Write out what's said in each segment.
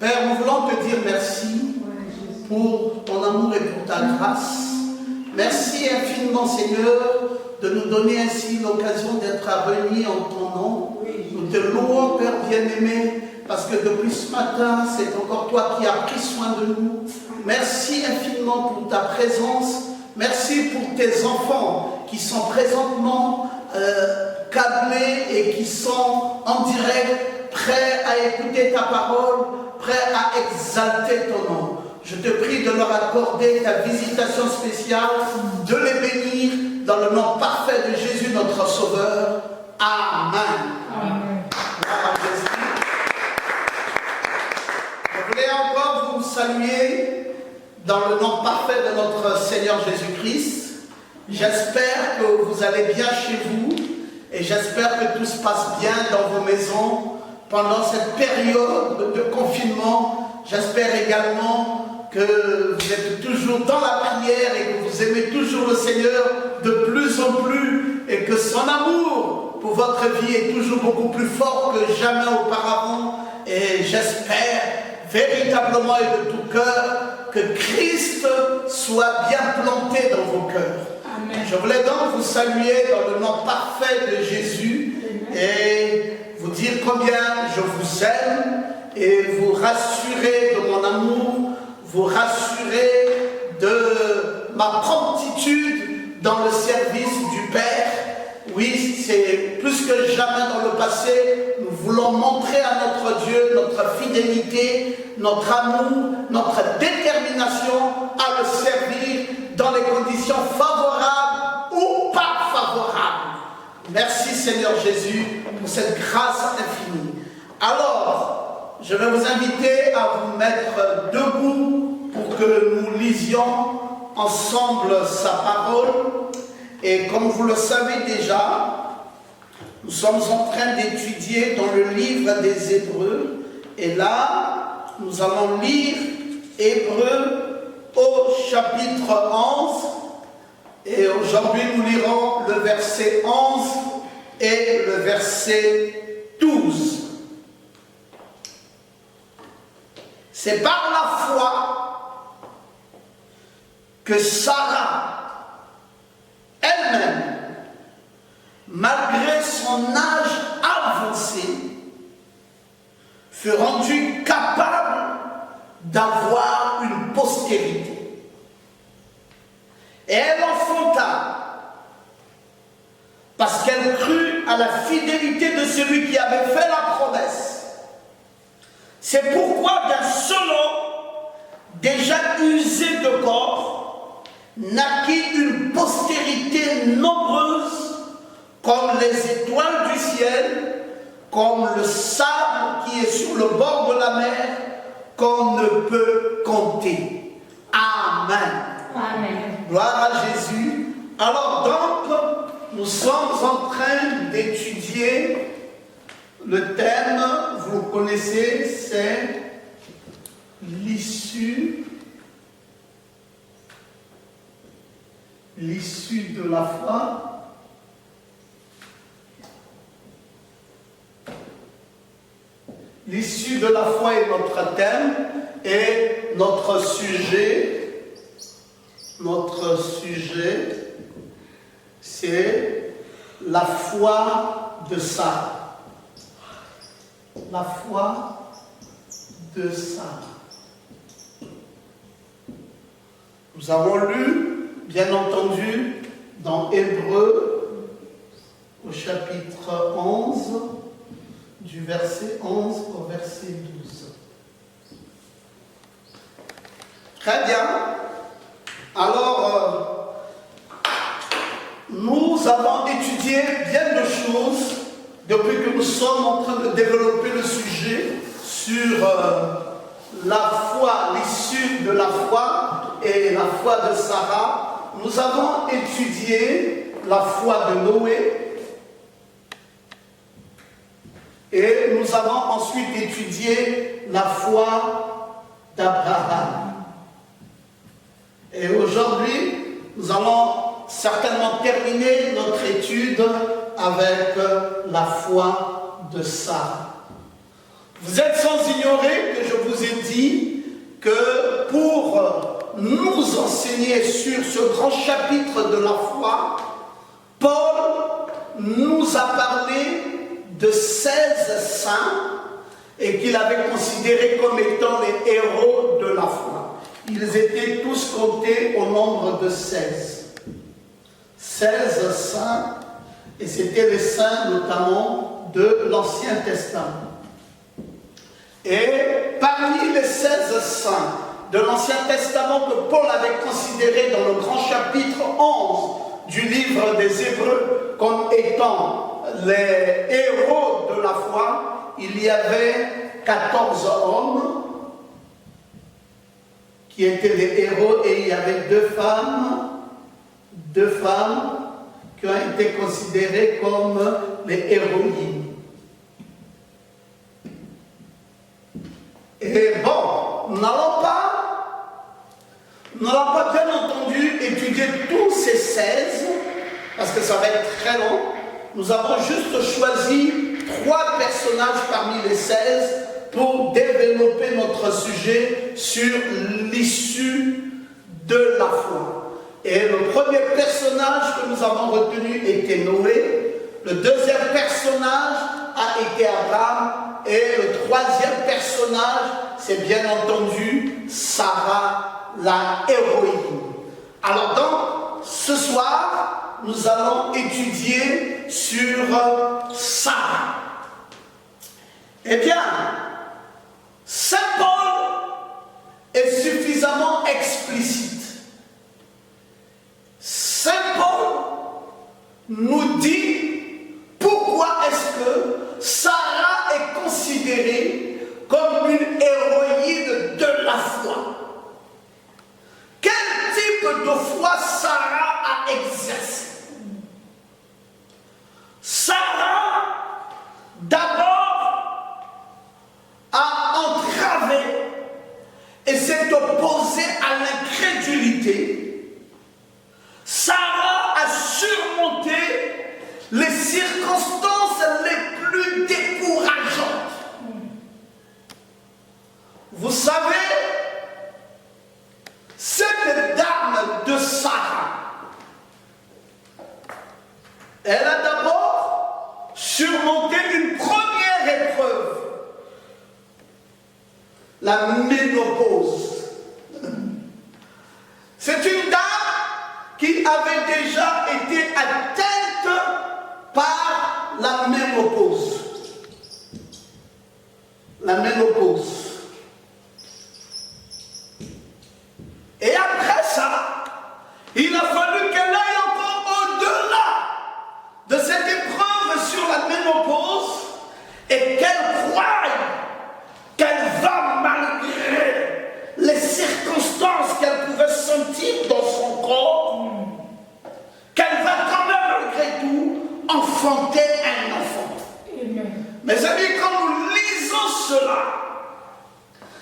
Père, nous voulons te dire merci pour ton amour et pour ta grâce. Merci infiniment, Seigneur, de nous donner ainsi l'occasion d'être réunis en ton nom. Nous te louons, Père bien-aimé, parce que depuis ce matin, c'est encore toi qui as pris soin de nous. Merci infiniment pour ta présence. Merci pour tes enfants qui sont présentement câblés et qui sont en direct, prêts à écouter ta parole, prêts à exalter ton nom. Je te prie de leur accorder ta visitation spéciale, de les bénir dans le nom parfait de Jésus, notre Sauveur. Amen. Amen. Gloire à Jésus. Je voulais encore vous saluer dans le nom parfait de notre Seigneur Jésus-Christ. J'espère que vous allez bien chez vous et j'espère que tout se passe bien dans vos maisons pendant cette période de confinement. J'espère également que vous êtes toujours dans la prière et que vous aimez toujours le Seigneur de plus en plus et que son amour pour votre vie est toujours beaucoup plus fort que jamais auparavant. Et j'espère véritablement et de tout cœur que Christ soit bien planté dans vos cœurs. Amen. Je voulais donc vous saluer dans le nom parfait de Jésus. Amen. Et vous dire combien je vous aime et vous rassurer de mon amour, vous rassurer de ma promptitude dans le service du Père. Oui, c'est plus que jamais dans le passé, nous voulons montrer à notre Dieu notre fidélité, notre amour, notre détermination à le servir dans les conditions favorables ou pas favorables. Merci Seigneur Jésus pour cette grâce infinie. Alors, je vais vous inviter à vous mettre debout pour que nous lisions ensemble sa parole. Et comme vous le savez déjà, nous sommes en train d'étudier dans le livre des Hébreux. Et là, nous allons lire Hébreux au chapitre 11. Et aujourd'hui, nous lirons le verset 11 et le verset 12. C'est par la foi que Sarah elle-même, malgré son âge avancé, fut rendue capable d'avoir une postérité. Et elle enfanta, parce qu'elle crut à la fidélité de celui qui avait fait la promesse. C'est pourquoi d'un seul homme, déjà usé de corps, naquit une postérité nombreuse comme les étoiles du ciel, comme le sable qui est sur le bord de la mer, qu'on ne peut compter. Amen. Amen. Gloire à Jésus. Alors donc, nous sommes en train d'étudier le thème, vous le connaissez, c'est l'issue de la foi. L'issue de la foi est notre thème et notre sujet, c'est la foi de Sarah. La foi de Sarah. Nous avons lu, bien entendu, dans Hébreux, au chapitre 11, du verset 11 au verset 12. Très bien. Alors, nous avons étudié bien de choses depuis que nous sommes en train de développer le sujet sur la foi, l'issue de la foi et la foi de Sarah. Nous avons étudié la foi de Noé et nous avons ensuite étudié la foi d'Abraham. Et aujourd'hui, nous allons certainement terminer notre étude avec la foi de Sarah. Vous êtes sans ignorer que je vous ai dit que pour nous enseigner sur ce grand chapitre de la foi, Paul nous a parlé de 16 saints et qu'il avait considérés comme étant les héros de la foi. Ils étaient tous comptés au nombre de 16. 16 saints, et c'était les saints notamment de l'Ancien Testament. Et parmi les 16 saints de l'Ancien Testament que Paul avait considérés dans le grand chapitre 11 du livre des Hébreux comme étant les héros de la foi, il y avait 14 hommes qui étaient les héros et il y avait deux femmes qui ont été considérées comme les héroïnes. Et bon, nous n'allons pas bien entendu étudier tous ces 16, parce que ça va être très long. Nous avons juste choisi 3 personnages parmi les 16 pour développer notre sujet sur l'issue de la foi. Et le premier personnage que nous avons retenu était Noé. Le deuxième personnage a été Abraham. Et le troisième personnage, c'est bien entendu Sarah, la héroïne. Alors donc, ce soir, nous allons étudier sur Sarah. Eh bien, Saint Paul est suffisamment explicite. Saint Paul nous dit pourquoi est-ce que Sarah est considérée comme une héroïne de la foi. Quel type de foi Sarah a exercé? Sarah, d'abord, a entravé et s'est opposée à l'incrédulité. Sarah a surmonté les circonstances les plus décourageantes. Vous savez, cette dame de Sarah, elle a d'abord surmonté une première épreuve, la ménopause. C'est une dame qui avait déjà été atteinte par la ménopause. La ménopause. Et après ça, il a fallu qu'elle aille encore au-delà de cette épreuve sur la ménopause et qu'elle croie qu'elle va, malgré les circonstances qu'elle pouvait sentir dans son corps, qu'elle va quand même, malgré tout, enfanter un enfant. Amen. Mes amis, quand nous lisons cela,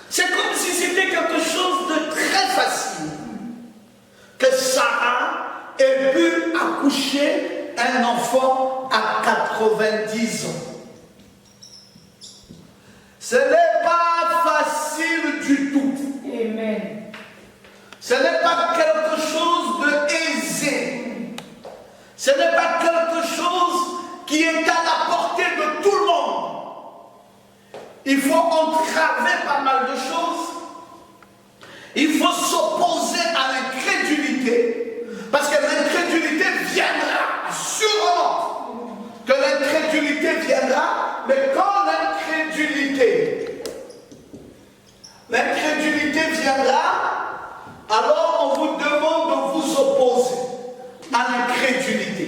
c'est comme si c'était quelque chose de très facile que Sarah ait pu accoucher un enfant à 90 ans. Ce n'est pas facile du tout. Amen. Ce n'est pas quelque chose de aisé. Ce n'est pas quelque chose qui est à la portée de tout le monde. Il faut entraver pas mal de choses. Il faut s'opposer à l'incrédulité. Parce que l'incrédulité viendra, sûrement que l'incrédulité viendra, mais quand l'incrédulité viendra, alors on vous demande de vous opposer à l'incrédulité.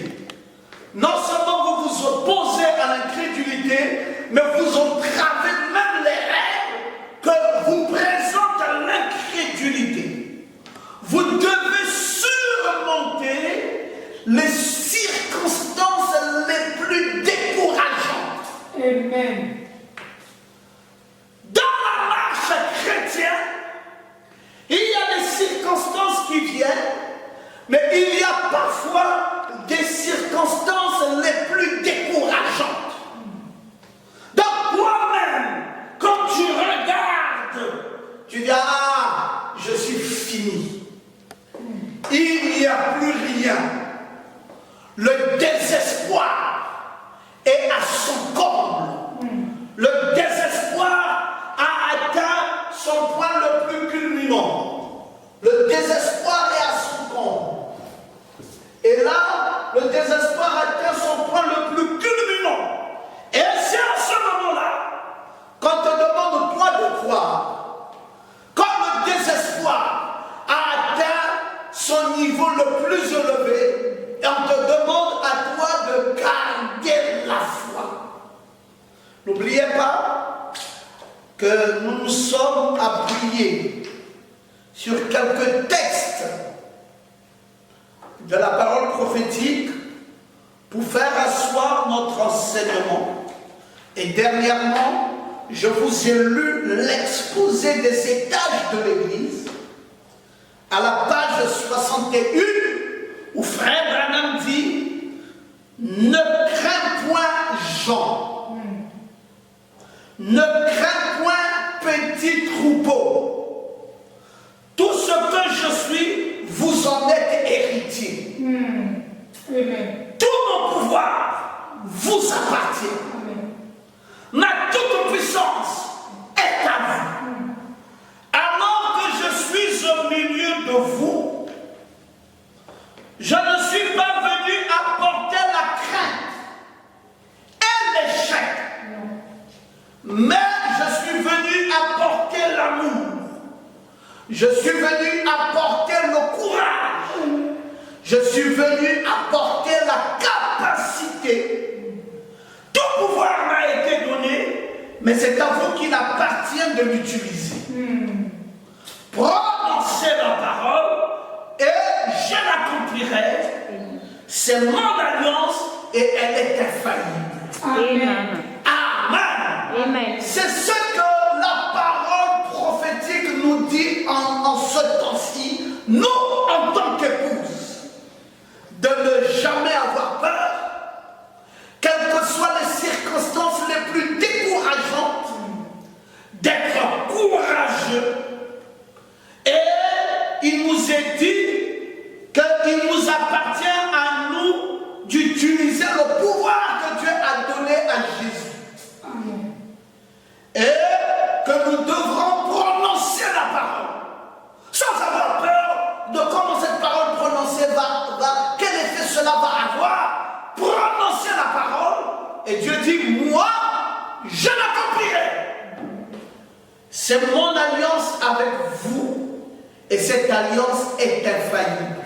Non seulement vous vous opposez à l'incrédulité, mais vous entravez même les règles que vous présente l'incrédulité. Vous devez surmonter les circonstances les plus décourageantes. Amen. Dans la marche chrétienne, il y a des circonstances qui viennent, mais il y a parfois des circonstances les plus décourageantes. Donc toi-même, quand tu regardes tu dis, ah, je suis fini. Il n'y a plus rien. Le désespoir est à son comble. Le désespoir a atteint son point le plus culminant. Le désespoir est à son comble. Et là, le désespoir atteint son point le plus culminant. Et c'est à ce moment-là, quand on te demande toi de croire, quand le désespoir a atteint son niveau le plus élevé, et on te demande à toi de garder la foi. N'oubliez pas que nous nous sommes appuyés sur quelques textes de la parole prophétique pour faire asseoir notre enseignement. Et dernièrement, je vous ai lu l'exposé des étages de l'Église à la page 61 où Frère Branham dit « Ne crains point Jean, ne crains point petit troupeau, tout ce que je suis, vous en êtes héritier. Tout mon pouvoir vous appartient. Ma toute puissance est à vous. Alors que je suis au milieu de vous, je ne suis pas venu apporter la crainte et l'échec, mais je suis venu apporter l'amour. Je suis venu apporter le courage. Je suis venu apporter la capacité. Tout pouvoir m'a été donné, mais c'est à vous qu'il appartient de l'utiliser. Prononcez la parole et je l'accomplirai. C'est mon alliance et elle est infaillible. Amen. Amen. Amen. C'est ce que la parole prophétique nous dit en ce temps-ci, nous en tant qu'épouses, de ne jamais avoir peur, quelles que soient les circonstances les plus décourageantes, d'être courageux. Et il nous est dit qu'il nous appartient à nous d'utiliser le pouvoir que Dieu a donné à Jésus. Amen. Et que nous devrons prononcer la parole sans avoir peur de comment cette parole prononcée va quel effet cela va avoir. Prononcer la parole et Dieu dit, moi je l'accomplirai. C'est mon alliance avec vous et cette alliance est infaillible.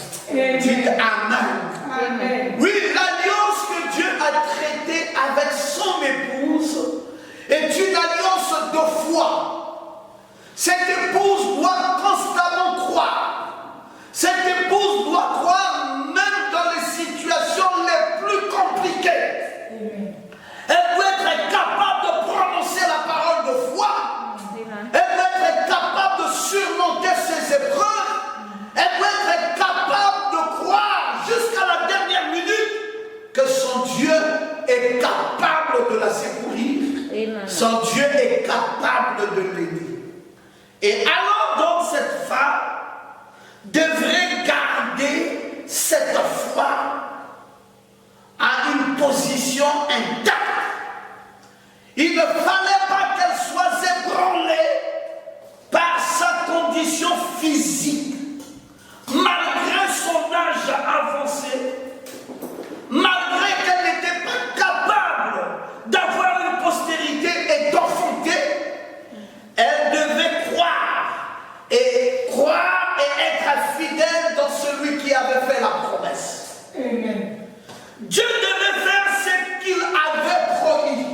Dites Amen. Amen. Oui, l'alliance que Dieu a traitée avec son épouse est une alliance de foi. Cette épouse doit constamment croire. Cette épouse doit croire même dans les situations les plus compliquées. Elle doit être capable de prononcer la parole de foi. Elle doit être capable de surmonter ses épreuves. Elle doit être capable de croire jusqu'à la dernière minute que son Dieu est capable de la secourir. Amen. Son Dieu est capable de l'aider. Et alors donc cette femme devrait garder cette foi à une position intacte. Il ne fallait pas qu'elle soit ébranlée par sa condition physique. Malgré son âge avancé, malgré qu'elle n'était pas capable d'avoir une postérité et d'enfanter, elle devait croire et être fidèle dans celui qui avait fait la promesse. Amen. Dieu devait faire ce qu'il avait promis.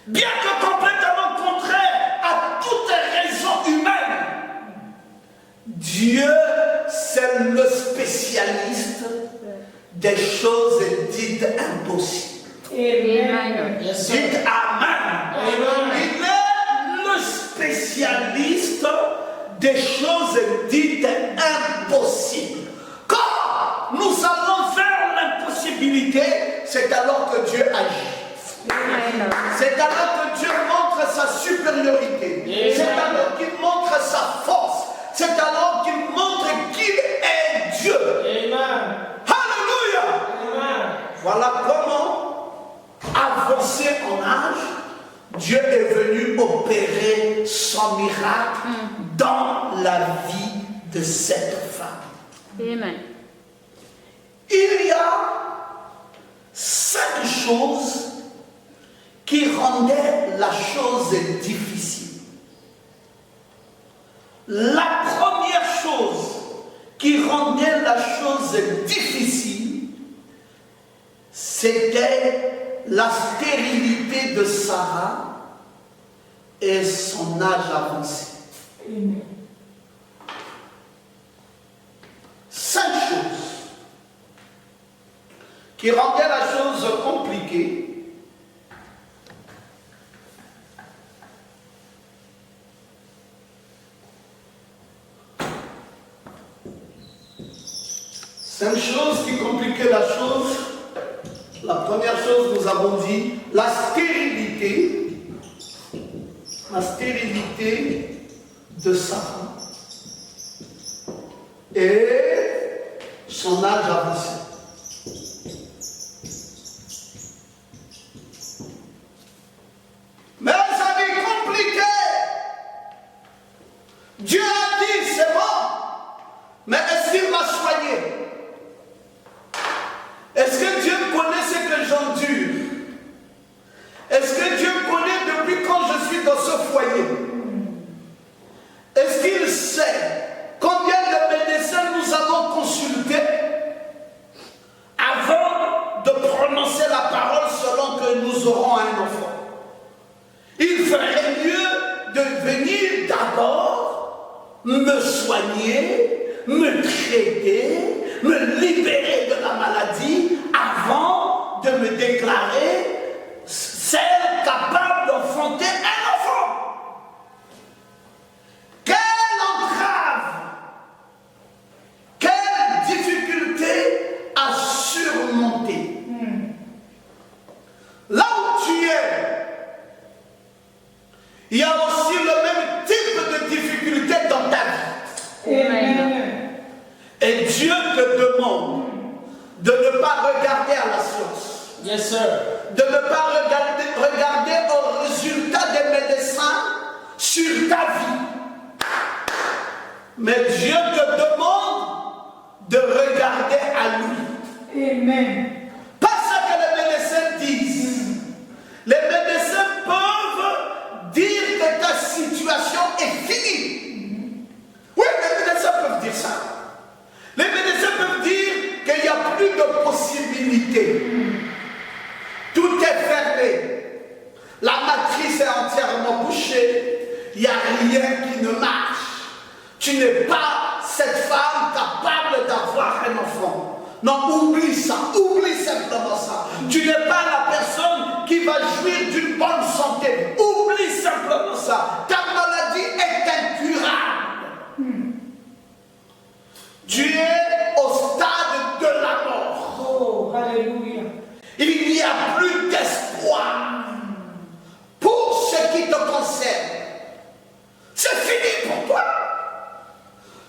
Bien que complètement contraire à toute raison humaine, Dieu, c'est le spécialiste des choses dites impossibles. Amen. Dites Amen. Il est le spécialiste des choses dites impossibles. Quand nous allons faire l'impossibilité, c'est alors que Dieu agit. Amen. C'est alors que Dieu montre sa supériorité. C'est alors qu'il avancé en âge, Dieu est venu opérer son miracle dans la vie de cette femme. Amen. Il y a 5 choses qui rendaient la chose difficile. La première chose qui rendait la chose difficile, c'était la stérilité de Sarah et son âge avancé. 5 choses qui rendaient la chose compliquée. Cinq choses qui compliquaient la chose. La première chose, nous avons dit, la stérilité de Sarah et son âge avancé. Mais ça devient compliqué. Dieu a dit, c'est bon, mais est-ce qu'il m'a soigné? Est-ce que Dieu connaît ce que j'endure? Est-ce que Dieu connaît depuis quand je suis dans ce foyer? Est-ce qu'il sait combien de médecins nous avons consultés avant de prononcer la parole selon que nous aurons un enfant? Il ferait mieux de venir d'abord me soigner, me traiter, me libérer de la maladie avant de me déclarer celle capable d'enfanter un enfant. Quelle entrave, quelle difficulté à surmonter. Là où tu es, il y a aussi le même type de difficulté dans ta vie. Amen. Et Dieu te demande de ne pas regarder à la science. Yes, sir. De ne pas regarder au résultat des médecins sur ta vie. Mais Dieu te demande de regarder à lui. Amen. Pas ce que les médecins disent. Les médecins peuvent dire que ta situation est finie. Oui, les médecins peuvent dire ça. Les médecins peuvent dire qu'il n'y a plus de possibilités. Tout est fermé. La matrice est entièrement bouchée. Il n'y a rien qui ne marche. Tu n'es pas cette femme capable d'avoir un enfant. Non, oublie ça. Oublie simplement ça. Tu n'es pas la personne qui va jouir d'une bonne santé. Oublie simplement ça. Ta maladie est incurable. Tu es au stade de la mort. Oh, alléluia. Il n'y a plus d'espoir pour ce qui te concerne. C'est fini pour toi.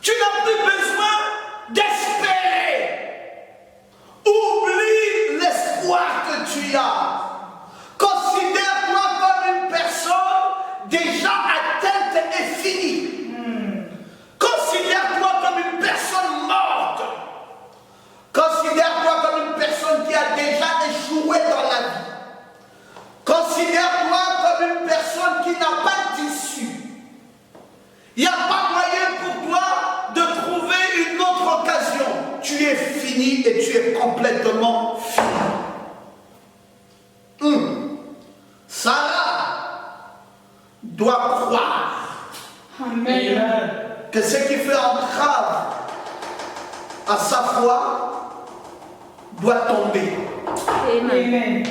Tu n'as plus besoin d'espérer. Oublie l'espoir que tu as. Considère-toi comme une personne déjà atteinte et finie. Considère-toi comme une personne morte. Considère-toi comme une personne qui a déjà échoué dans la vie. Considère-toi comme une personne qui n'a pas d'issue. Il n'y a pas moyen pour toi de trouver une autre occasion. Tu es fini et tu es complètement fini. Sarah doit croire Amen. que ce qui fait entrave à sa foi doit tomber. Amen. Amen.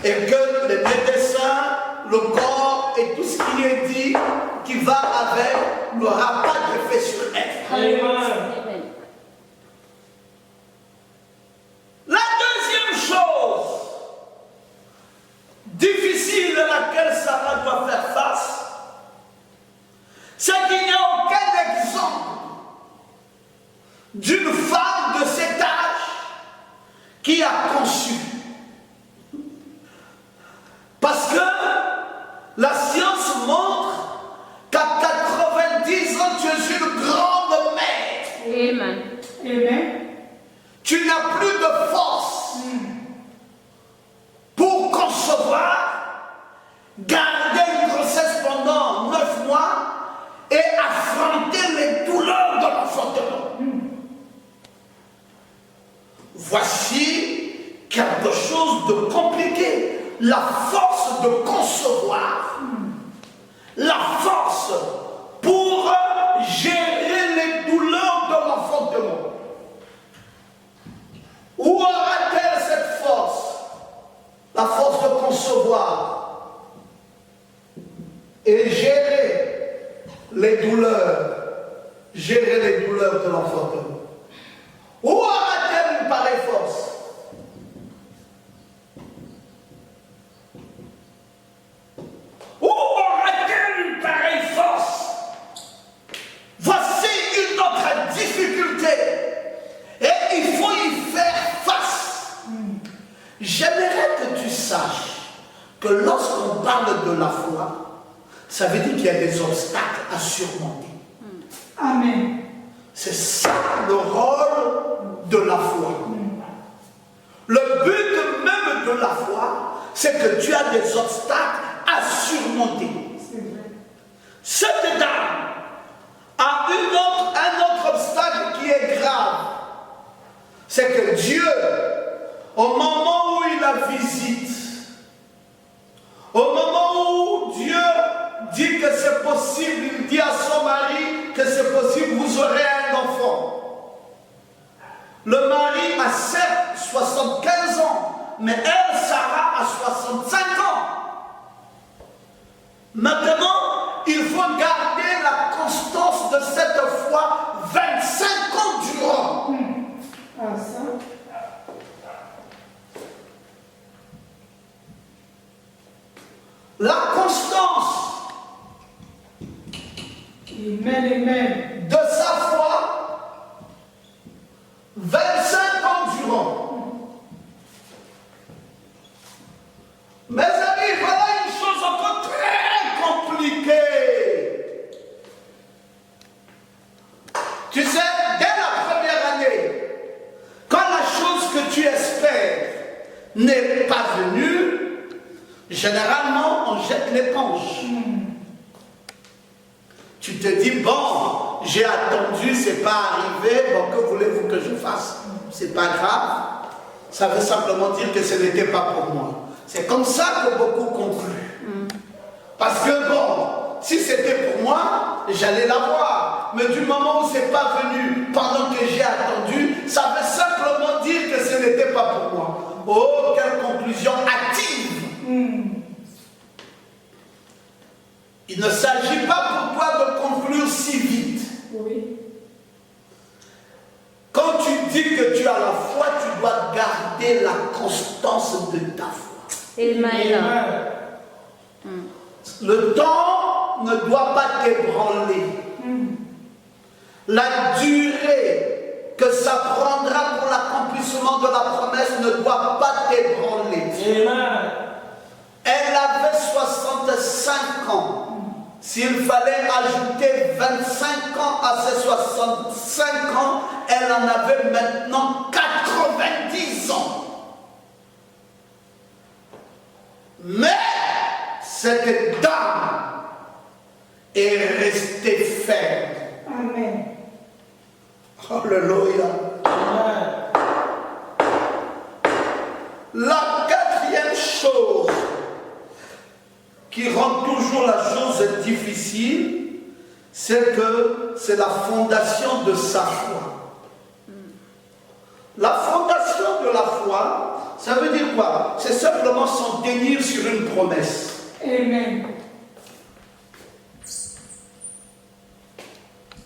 Et que les médecins, le corps et tout ce qui est dit, qui va avec, n'aura pas d'effet sur elle. Amen. Amen. La deuxième chose difficile à laquelle Sarah doit faire face, c'est qu'il n'y a aucun exemple d'une femme de cet âge qui a conçu. voici quelque chose de compliqué. La force de concevoir. La force pour gérer les douleurs de l'enfantement. Où aura-t-elle cette force? La force de concevoir et gérer les douleurs. Gérer les douleurs de l'enfantement. Où aura-t-elle une pareille force? Où aura-t-elle une pareille force? Voici une autre difficulté. Et il faut y faire face. J'aimerais que tu saches que lorsqu'on parle de la foi, ça veut dire qu'il y a des obstacles à surmonter. Amen. C'est ça le rôle de la foi. Le but même de la foi, c'est que tu as des obstacles à surmonter. C'est vrai. Cette dame a un autre obstacle qui est grave. C'est que Dieu, au moment où il la visite, au moment où Dieu dit que c'est possible, il dit à son mari que c'est possible, vous aurez un enfant. Le mari a certes 75 ans, mais elle, Sarah, a 65 ans. Maintenant, il faut garder la constance de cette foi 25 ans durant. Ah, ça. La constance Amen, amen. de sa foi 25 ans durant. Mes amis, voilà une chose encore très compliquée. Tu sais, dès la première année, quand la chose que tu espères n'est pas venue, généralement on jette l'éponge. Tu te dis, bon, j'ai attendu, c'est pas arrivé, bon, que voulez-vous que je fasse? C'est pas grave. Ça veut simplement dire que ce n'était pas pour moi. C'est comme ça que beaucoup concluent. Parce que bon, si c'était pour moi, j'allais l'avoir. Mais du moment où c'est pas venu, pendant que j'ai attendu, ça veut simplement dire que ce n'était pas pour moi. Oh, quelle conclusion hâtive! Il ne s'agit pas pour toi de conclure si vite. Oui. Quand tu dis que tu as la foi, tu dois garder la constance de ta foi. Amen. Le temps ne doit pas t'ébranler. La durée que ça prendra pour l'accomplissement de la promesse ne doit pas t'ébranler. Amen. Elle avait 65 ans. S'il fallait ajouter 25 ans à ses 65 ans, elle en avait maintenant 90 ans. Mais cette dame est restée ferme. Amen. Alléluia. La quatrième chose qui rend toujours la chose difficile, c'est que c'est la fondation de sa foi. La fondation de la foi, ça veut dire quoi? C'est simplement s'en tenir sur une promesse. Amen.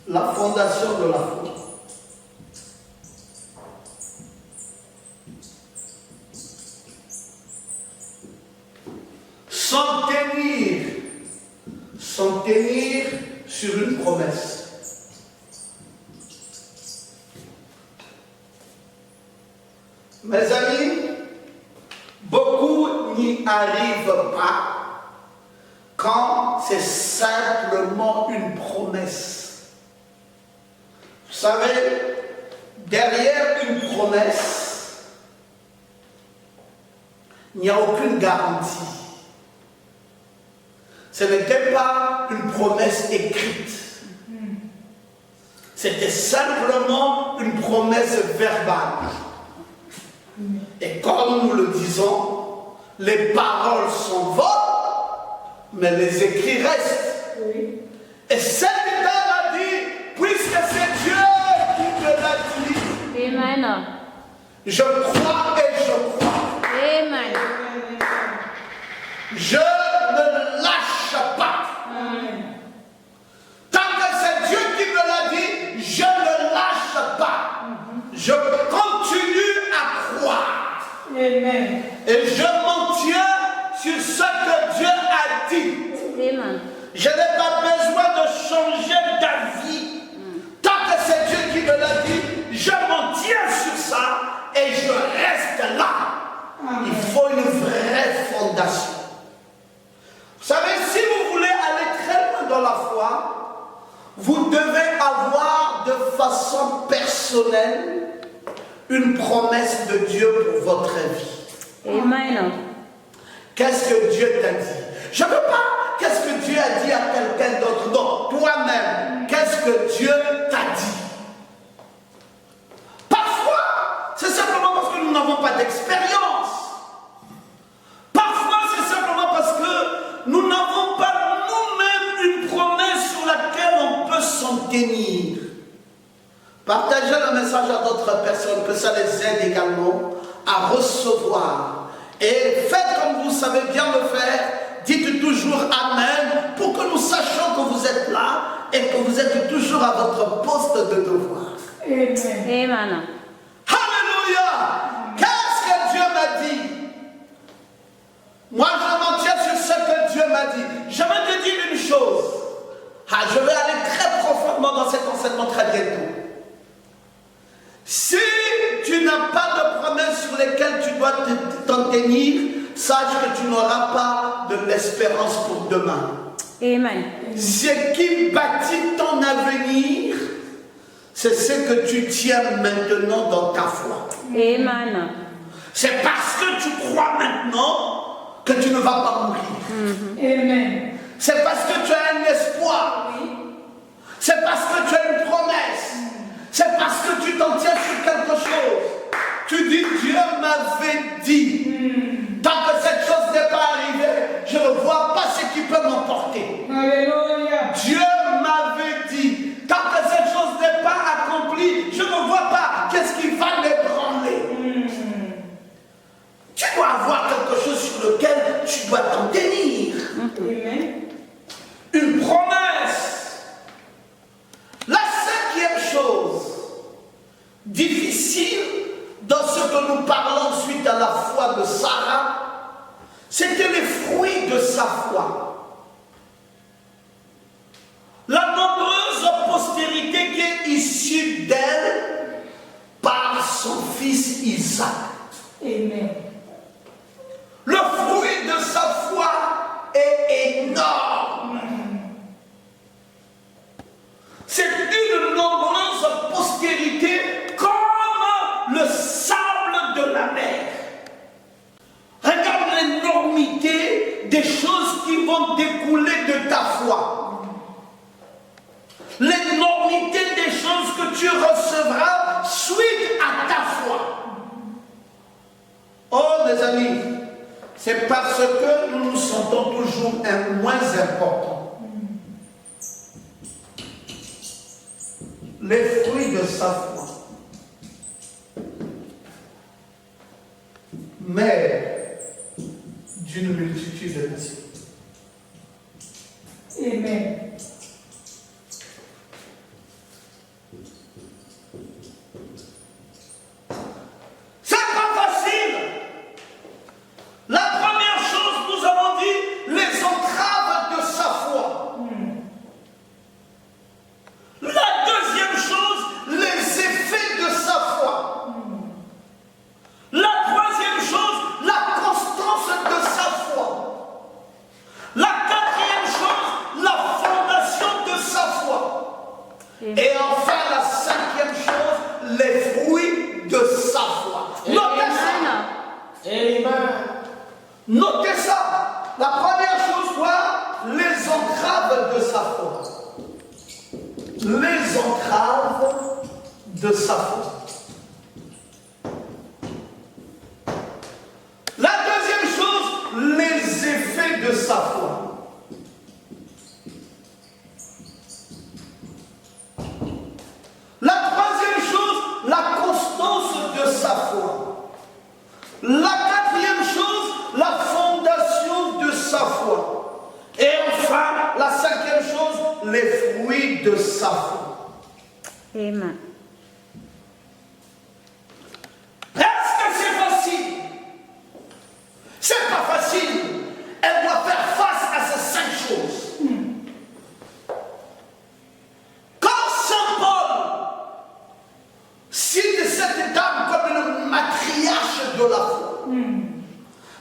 La fondation de la foi. S'en tenir sur une promesse. Mes amis, beaucoup n'y arrivent pas quand c'est simplement une promesse. Vous savez, derrière une promesse, il n'y a aucune garantie. Ce n'était pas une promesse écrite. C'était simplement une promesse verbale. Et comme nous le disons, les paroles s'envolent, mais les écrits restent. Oui. Et cet homme a dit, puisque c'est Dieu qui me l'a dit, Amen. je crois et je crois. Amen. Je ne lâche pas. Amen. Tant que c'est Dieu qui me l'a dit, je ne lâche pas. Je continue à croire. Amen. Et je m'en tiens sur ce que Dieu a dit. Amen. Je n'ai pas besoin de changer d'avis. Tant que c'est Dieu qui me l'a dit, je m'en tiens sur ça et je reste là. Amen. Il faut une vraie fondation. Vous savez, si vous voulez aller très loin dans la foi, vous devez avoir de façon personnelle une promesse de Dieu pour votre vie. Amen. Qu'est-ce que Dieu t'a dit? Je ne veux pas qu'est-ce que Dieu a dit à quelqu'un d'autre. Non, toi-même, qu'est-ce que Dieu t'a dit? Parfois, c'est simplement parce que nous n'avons pas d'expérience. Parfois, c'est simplement parce que nous n'avons pas nous-mêmes une promesse sur laquelle on peut s'en tenir. Partagez le message à d'autres personnes, que ça les aide également à recevoir. Et faites comme vous savez bien le faire. Dites toujours Amen pour que nous sachions que vous êtes là et que vous êtes toujours à votre poste de devoir. Amen. Amen. Alléluia! Qu'est-ce que Dieu m'a dit? Moi, je m'en tiens sur ce que Dieu m'a dit. Je vais te dire une chose. Je vais aller très profondément dans cet enseignement très bientôt. Si tu n'as pas de promesses sur lesquelles tu dois t'en tenir, sache que tu n'auras pas de l'espérance pour demain. Amen. Ce qui bâtit ton avenir, c'est ce que tu tiens maintenant dans ta foi. Amen. C'est parce que tu crois maintenant que tu ne vas pas mourir. Amen. C'est parce que tu as un espoir. C'est parce que tu as une promesse. C'est parce que tu t'en tiens sur quelque chose. Tu dis, Dieu m'avait dit. Tant que cette chose n'est pas arrivée, je ne vois pas ce qui peut m'emporter. Alléluia. Dieu m'avait dit. Tant que cette chose n'est pas accomplie, je ne vois pas qu'est-ce qui va m'ébranler. Tu dois avoir quelque chose sur lequel tu dois t'en tenir. Amen. Une promesse. La cinquième chose difficile dans ce que nous parlons suite à la foi de Sarah, c'était les fruits de sa foi. La nombreuse postérité qui est issue d'elle par son fils Isaac. Amen. Le fruit de sa foi est énorme. C'est une nombreuse postérité comme le sable de la mer. Regarde l'énormité des choses qui vont découler de ta foi. L'énormité des choses que tu recevras suite à ta foi. Oh mes amis, c'est parce que nous nous sentons toujours un moins important. Les fruits de sa foi. Mère d'une multitude de nations. Amen. C'est pas facile. La première chose, nous avons dit, les entraves de sa foi. La deuxième chose, les effets de sa foi. La troisième chose, la constance de sa foi. La quatrième chose, la fondation de sa foi. Et enfin, la cinquième chose, les fruits de sa foi. Notez ça. Amen. Notez ça. La première chose, quoi? Les entraves de sa foi. Les entraves de sa foi. fruit de sa foi. Amen. Est-ce que c'est facile? C'est pas facile. Elle doit faire face à ces 5 choses. Quand Saint Paul cite cette dame comme une matriarche de la foi,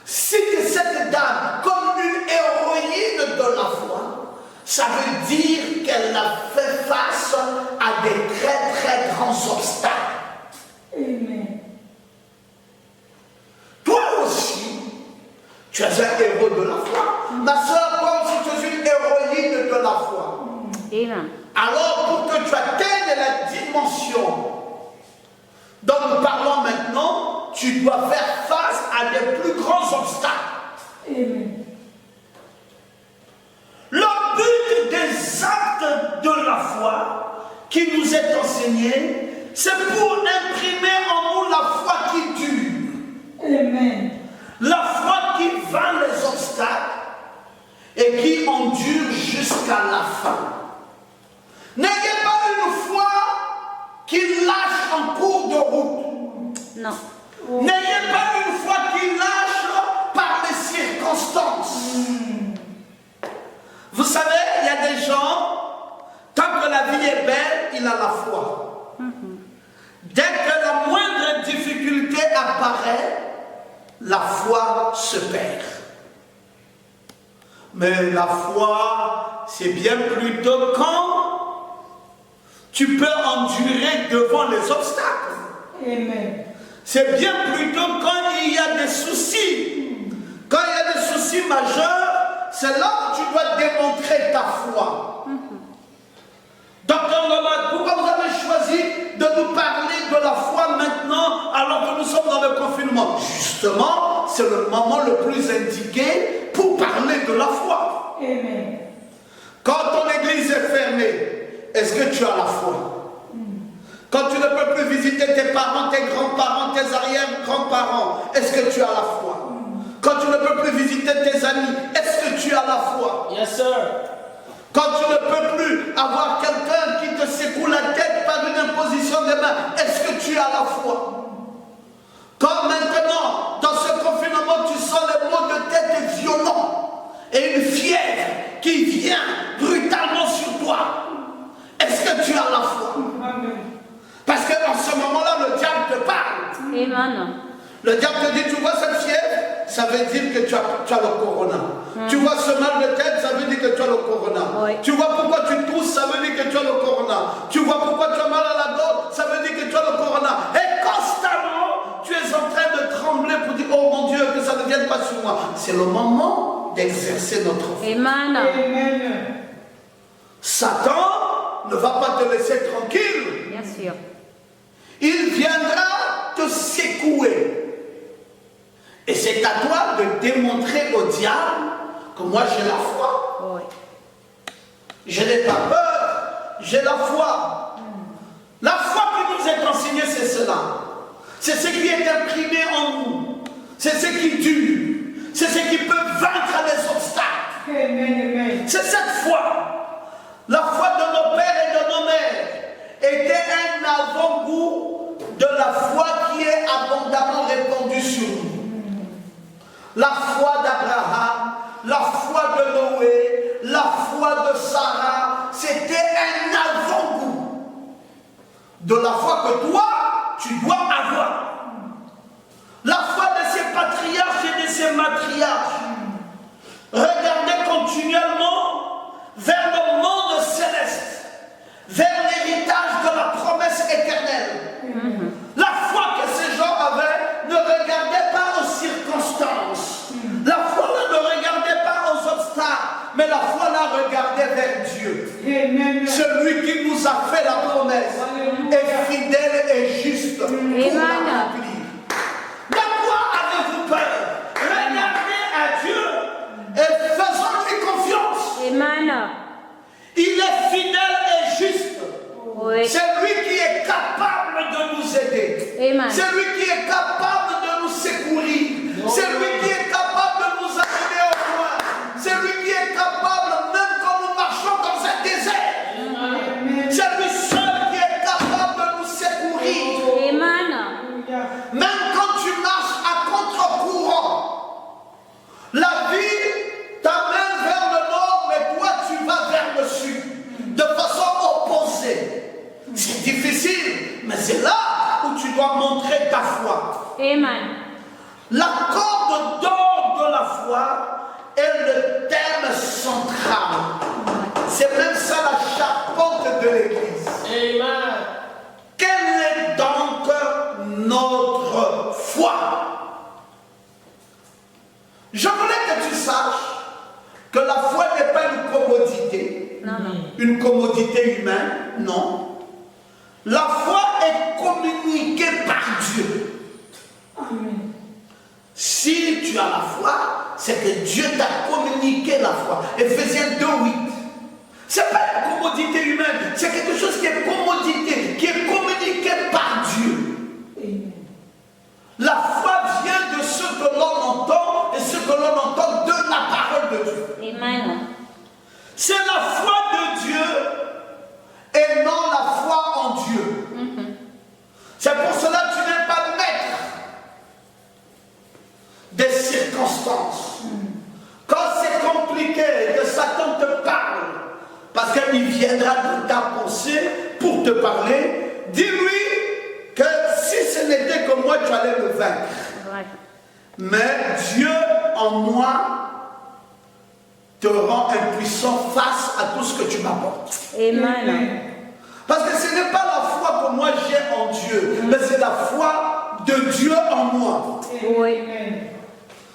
cite cette dame comme une héroïne de la foi, ça veut dire qu'elle a fait face à des très très grands obstacles. Amen. Toi aussi, tu es un héros de la foi. Ma soeur, toi aussi, tu es une héroïne de la foi. Amen. Alors, pour que tu atteignes la dimension dont nous parlons maintenant, tu dois faire face à des plus grands obstacles. Amen. Le but des actes de la foi qui nous est enseigné, c'est pour imprimer en nous la foi qui dure. Amen. La foi qui vainc les obstacles et qui endure jusqu'à la fin. N'ayez pas une foi qui lâche en cours de route. Non. N'ayez pas une foi qui lâche par les circonstances. Vous savez, il y a des gens, tant que la vie est belle, il a la foi. Dès que la moindre difficulté apparaît, la foi se perd. Mais la foi, c'est bien plutôt quand tu peux endurer devant les obstacles. Amen. C'est bien plutôt quand il y a des soucis. Quand il y a des soucis majeurs, c'est là où tu dois démontrer ta foi. Docteur Nomad, pourquoi vous avez choisi de nous parler de la foi maintenant alors que nous sommes dans le confinement? Justement, c'est le moment le plus indiqué pour parler de la foi. Amen. Quand ton église est fermée, est-ce que tu as la foi? Quand tu ne peux plus visiter tes parents, tes grands-parents, tes arrière-grands-parents, est-ce que tu as la foi? Quand tu ne peux plus visiter tes amis, est-ce que tu as la foi? Yes, sir. Quand tu ne peux plus avoir quelqu'un qui te secoue la tête par une imposition des mains, est-ce que tu as la foi? Quand maintenant, dans ce confinement, tu sens les maux de tête violents et une fièvre qui vient brutalement sur toi, est-ce que tu as la foi? Amen. Parce que dans ce moment-là, le diable te parle. Amen. Le diable te dit, tu vois cette fièvre, ça veut dire que tu as le corona. Tu vois ce mal de tête, ça veut dire que tu as le corona. Oui. Tu vois pourquoi tu tousses, ça veut dire que tu as le corona. Tu vois pourquoi tu as mal à la gorge, ça veut dire que tu as le corona. Et constamment, tu es en train de trembler pour dire, oh mon Dieu, que ça ne vienne pas sur moi. C'est le moment d'exercer notre foi. Amen. Amen. Satan ne va pas te laisser tranquille. Bien sûr. Il viendra te secouer. Et c'est à toi de démontrer au diable que moi j'ai la foi. Oui. Je n'ai pas peur, j'ai la foi. La foi qui nous est enseignée, c'est cela. C'est ce qui est imprimé en nous. C'est ce qui dure. C'est ce qui peut vaincre les obstacles. Amen. Amen. C'est cette foi. La foi de nos pères et de nos mères était un avant-goût de la foi qui est abondamment répandue sur nous. La foi d'Abraham, la foi de Noé, la foi de Sarah, c'était un avant-goût de la foi que toi, tu dois avoir. La foi de ces patriarches et de ces matriarches. Regardez continuellement vers le monde céleste, vers l'héritage de la promesse éternelle. La foi que ces gens avaient ne regardait pas aux circonstances. La foi ne regardait pas aux obstacles, mais la foi la regardait vers Dieu. Amen. Celui qui nous a fait la promesse est fidèle et juste pour l'accomplir. De quoi avez-vous peur? Regardez à Dieu et faisons-lui confiance. Amen. Il est fidèle et juste. Oui. C'est lui qui est capable de nous aider. Amen. C'est lui qui est capable de nous secourir. C'est lui qui est capable de nous amener au loin. C'est lui qui est capable, même quand nous marchons dans un désert, ta foi. Amen. La corde d'or de la foi est le thème central. C'est même ça la charpente de l'Église. Amen. Quelle est donc notre foi? Je voulais que tu saches que la foi n'est pas une commodité, Non, non. une commodité humaine, non. La foi est communiquée par Dieu. Amen. Si tu as la foi, c'est que Dieu t'a communiqué la foi. Éphésiens 2:8. Ce n'est pas une commodité humaine, c'est quelque chose qui est commodité, qui est communiqué par Dieu. Amen. La foi vient de ce que l'on entend et ce que l'on entend de la parole de Dieu. Amen. C'est la foi de Dieu et non la foi en Dieu. C'est pour cela que tu n'es pas maître des circonstances. Quand c'est compliqué, que Satan te parle, parce qu'il viendra de ta pensée pour te parler, dis-lui que si ce n'était que moi, tu allais me vaincre. Ouais. Mais Dieu en moi te rend impuissant face à tout ce que tu m'apportes. Amen. Parce que ce n'est pas la foi que moi j'ai en Dieu, mais c'est la foi de Dieu en moi. Oui. Amen.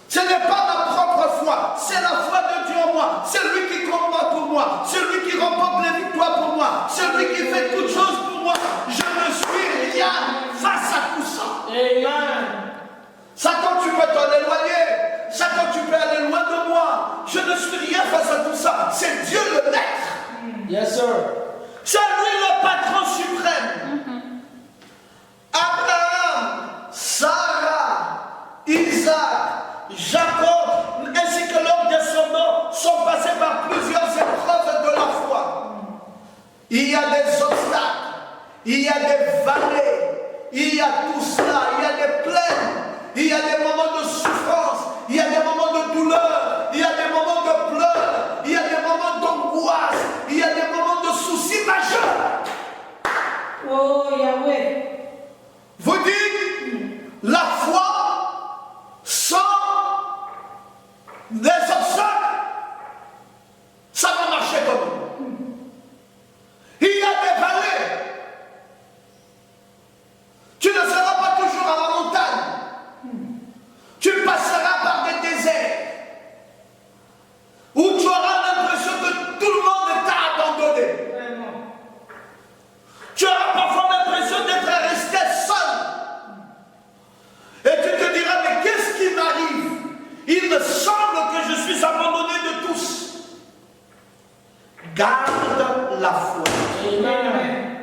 Ce n'est pas ma propre foi, c'est la foi de Dieu en moi. C'est lui qui combat pour moi, c'est lui qui remporte les victoires pour moi, c'est lui qui fait toutes choses pour moi. Je ne suis rien face à tout ça. Amen. Satan, tu peux t'en éloigner. Satan, tu peux aller loin de moi. Je ne suis rien face à tout ça. C'est Dieu le maître. Yes, sir. C'est lui le patron suprême. Abraham, Sarah, Isaac, Jacob, ainsi que leurs descendants sont passés par plusieurs épreuves de la foi. Il y a des obstacles, il y a des vallées, il y a tout cela, il y a des plaines, il y a des moments de souffrance, il y a des moments de douleur, il y a des moments de pleurs, il y a des moments d'angoisse, il y a des moments de soucis majeurs. Oh, Yahweh. Vous dites, la foi sans des obstacles, ça va marcher comment? Il y a des vallées. Tu ne seras pas toujours à la montagne. Tu passeras par des déserts où tu auras l'impression que tout le monde t'a abandonné. Vraiment. Tu auras parfois l'impression d'être resté seul. Et tu te diras, mais qu'est-ce qui m'arrive? Il me semble que je suis abandonné de tous. Garde la foi. Amen.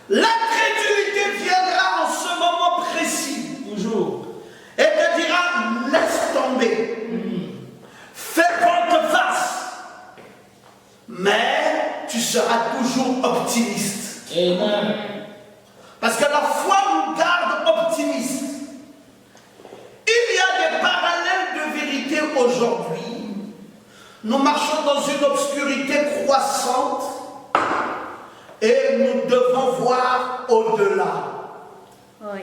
L'incrédulité viendra en ce moment précis Toujours. et te dira, laisse tomber. Fais volte-face. Mais tu seras toujours optimiste. Amen. Parce que la foi nous garde optimistes. Il y a des parallèles de vérité aujourd'hui. Nous marchons dans une obscurité croissante et nous devons voir au-delà. Oui.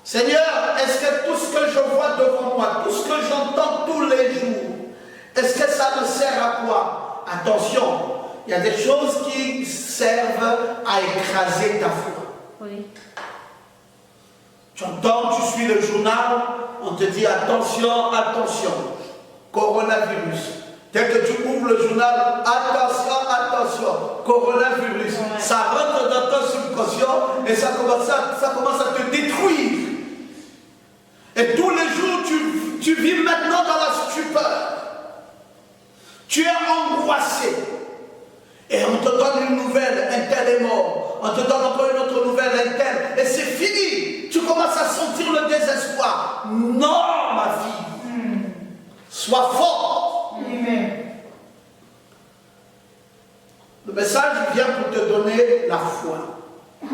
Seigneur, est-ce que tout ce que je vois devant moi, tout ce que j'entends tous les jours, est-ce que ça me sert à quoi? Attention, il y a des choses qui servent à écraser ta foi. Oui. Tu entends, tu suis le journal, on te dit attention, attention, coronavirus. Dès que tu ouvres le journal, attention, attention, coronavirus. Ouais. Ça rentre dans ton subconscient et ça commence à te détruire. Et tous les jours, tu vis maintenant dans la stupeur. Tu es angoissé. Et on te donne une nouvelle, un tel est mort. On te donne encore une autre nouvelle, un tel. Et c'est fini. Tu commences à sentir le désespoir. Non, ma fille. Sois forte. Amen. Le message vient pour te donner la foi.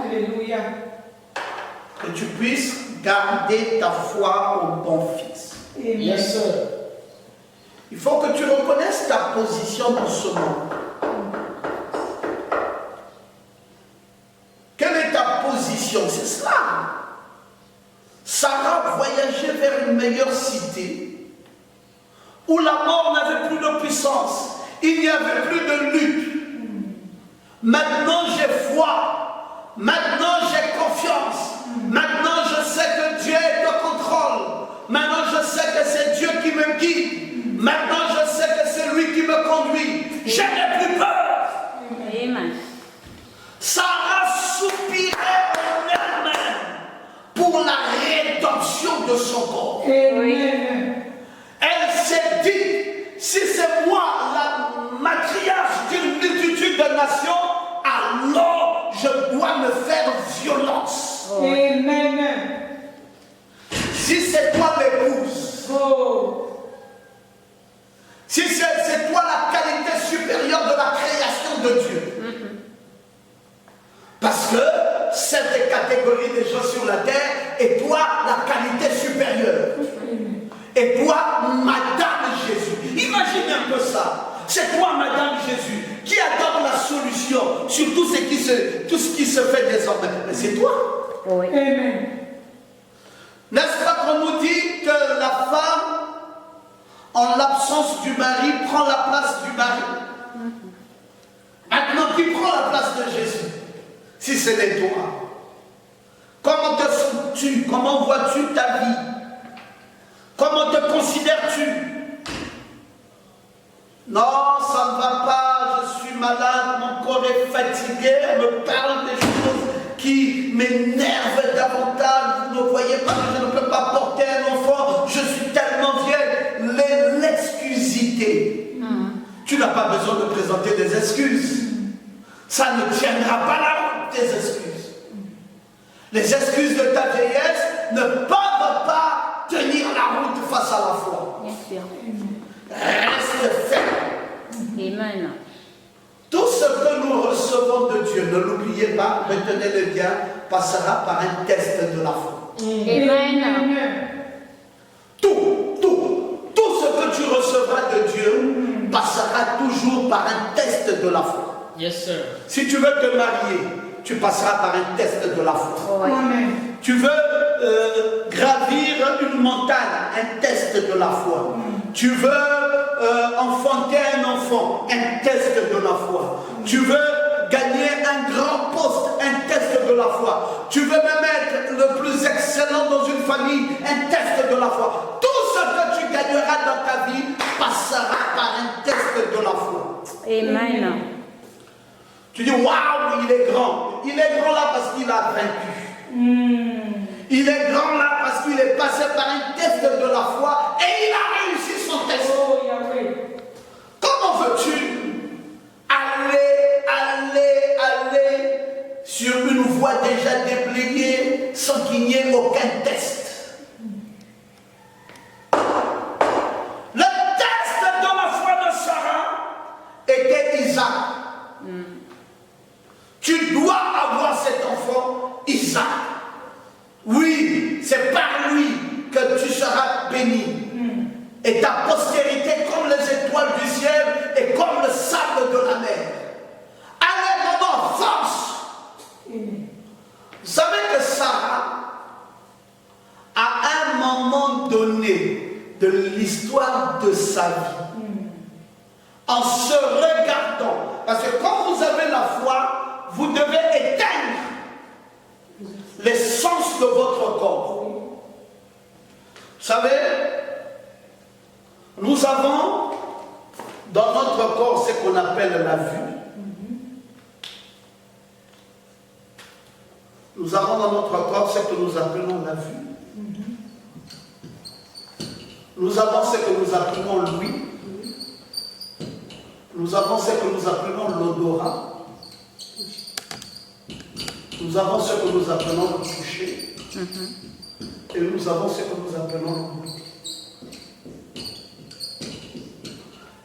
Alléluia. Que tu puisses garder ta foi au bon fils. Amen. Yes, sir. Il faut que tu reconnaisses ta position dans ce monde. Quelle est ta position? C'est cela. une meilleure cité, où la mort n'avait plus de puissance, il n'y avait plus de lutte. Maintenant j'ai foi, maintenant j'ai confiance, maintenant je sais que Dieu est au contrôle, maintenant je sais que c'est Dieu qui me guide, maintenant je sais que c'est lui qui me conduit, je n'ai plus peur. Amen. Sarah soupirait en elle-même pour la rédemption de son corps. Amen. Elle s'est dit, si c'est moi la matriarche d'une multitude de nations, alors je dois me faire violence. Amen. Si c'est toi l'épouse, Oh. si c'est toi la qualité supérieure de la création de Dieu, parce que cette catégorie des gens sur la terre est toi la qualité supérieure. Et toi, Madame Jésus. Imaginez un peu ça. C'est toi, Madame Jésus, qui adore la solution sur tout ce qui se fait désormais. Mais c'est toi. Oui. Amen. N'est-ce pas qu'on nous dit que la femme, en l'absence du mari, prend la place du mari? Maintenant, qui prend la place de Jésus? Si ce n'est toi. Comment te sens-tu? Comment vois-tu ta vie? Comment te considères-tu? Non, ça ne va pas, je suis malade, mon corps est fatigué, on me parle des choses qui m'énervent davantage. Vous ne voyez pas que je ne peux pas porter un enfant, je suis tellement vieille. L'excusité. Tu n'as pas besoin de présenter des excuses. Ça ne tiendra pas la route, tes excuses. Les excuses de ta vieillesse ne peuvent pas tenir la route face à la foi. Bien sûr. Reste ferme. Amen. Tout ce que nous recevons de Dieu, ne l'oubliez pas, retenez-le bien, passera par un test de la foi. Amen. Tout ce que tu recevras de Dieu passera toujours par un test de la foi. Yes, sir. Si tu veux te marier, tu passeras par un test de la foi. Oui. Amen. Tu veux gravir une montagne, un test de la foi. Tu veux enfanter un enfant, un test de la foi. Tu veux gagner un grand poste, un test de la foi. Tu veux même être le plus excellent dans une famille, un test de la foi. Tout ce que tu gagneras dans ta vie passera par un test de la foi. Amen. Tu dis, waouh, il est grand. Il est grand là parce qu'il a vaincu. Il est grand là parce qu'il est passé par un test de la foi et il a réussi son test. Oh, Yahweh. Comment veux-tu aller sur une voie déjà déblayée sans qu'il n'y ait aucun test? Le test de la foi de Sarah était Isaac. Tu dois avoir cet enfant, Isaac. Oui, c'est par lui que tu seras béni. Et ta postérité comme les étoiles du ciel et comme le sable de la mer. Allez, maman, force! Vous savez que Sarah, à un moment donné de l'histoire de sa vie, en se regardant, parce que quand vous avez la foi, vous devez éteindre l'essence de votre corps. Vous savez, nous avons dans notre corps ce qu'on appelle la vue. Nous avons dans notre corps ce que nous appelons la vue. Nous avons ce que nous appelons l'ouïe. Nous avons ce que nous appelons l'odorat. Nous avons ce que nous appelons le toucher. Et nous avons ce que nous appelons le goût.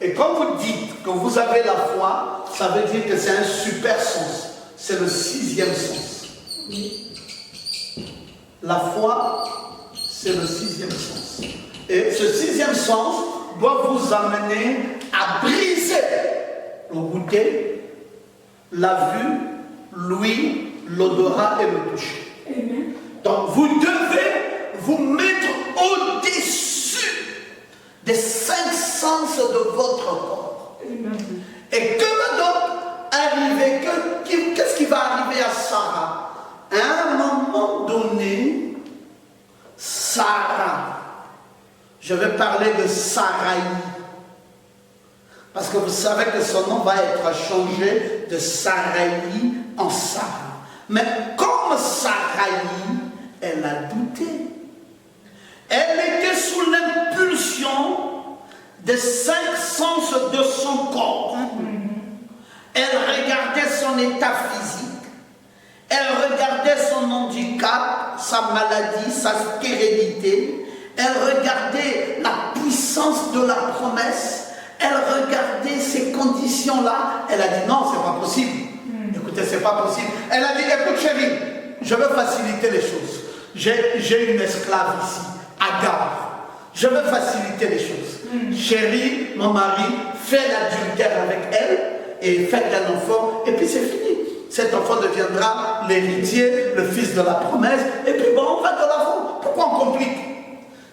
Et quand vous dites que vous avez la foi, ça veut dire que c'est un super sens. C'est le 6e sens. La foi, c'est le 6e sens. Et ce 6e sens doit vous amener à briser le goûter, la vue, l'ouïe, l'odorat et le toucher. Donc vous devez vous mettre au-dessus des 5 sens de votre corps. Et que va donc arriver? Qu'est-ce qui va arriver à Sarah? À un moment donné, Sarah, je vais parler de Sarai, parce que vous savez que son nom va être changé de Sarai en Sarah. Mais comme Sarai, elle a douté. Elle était sous l'impulsion des 5 sens de son corps. Elle regardait son état physique. Elle regardait son handicap, sa maladie, sa stérilité. Elle regardait la puissance de la promesse. Elle regardait ces conditions-là. Elle a dit non, c'est pas possible. Écoutez, c'est pas possible. Elle a dit, écoute chérie, je veux faciliter les choses. J'ai une esclave ici, Agar. Je veux faciliter les choses. Chérie, mon mari, fais l'adultère avec elle et faites un enfant et puis c'est fini. Cet enfant deviendra l'héritier, le fils de la promesse et puis bon, on va de l'avant. Pourquoi on complique?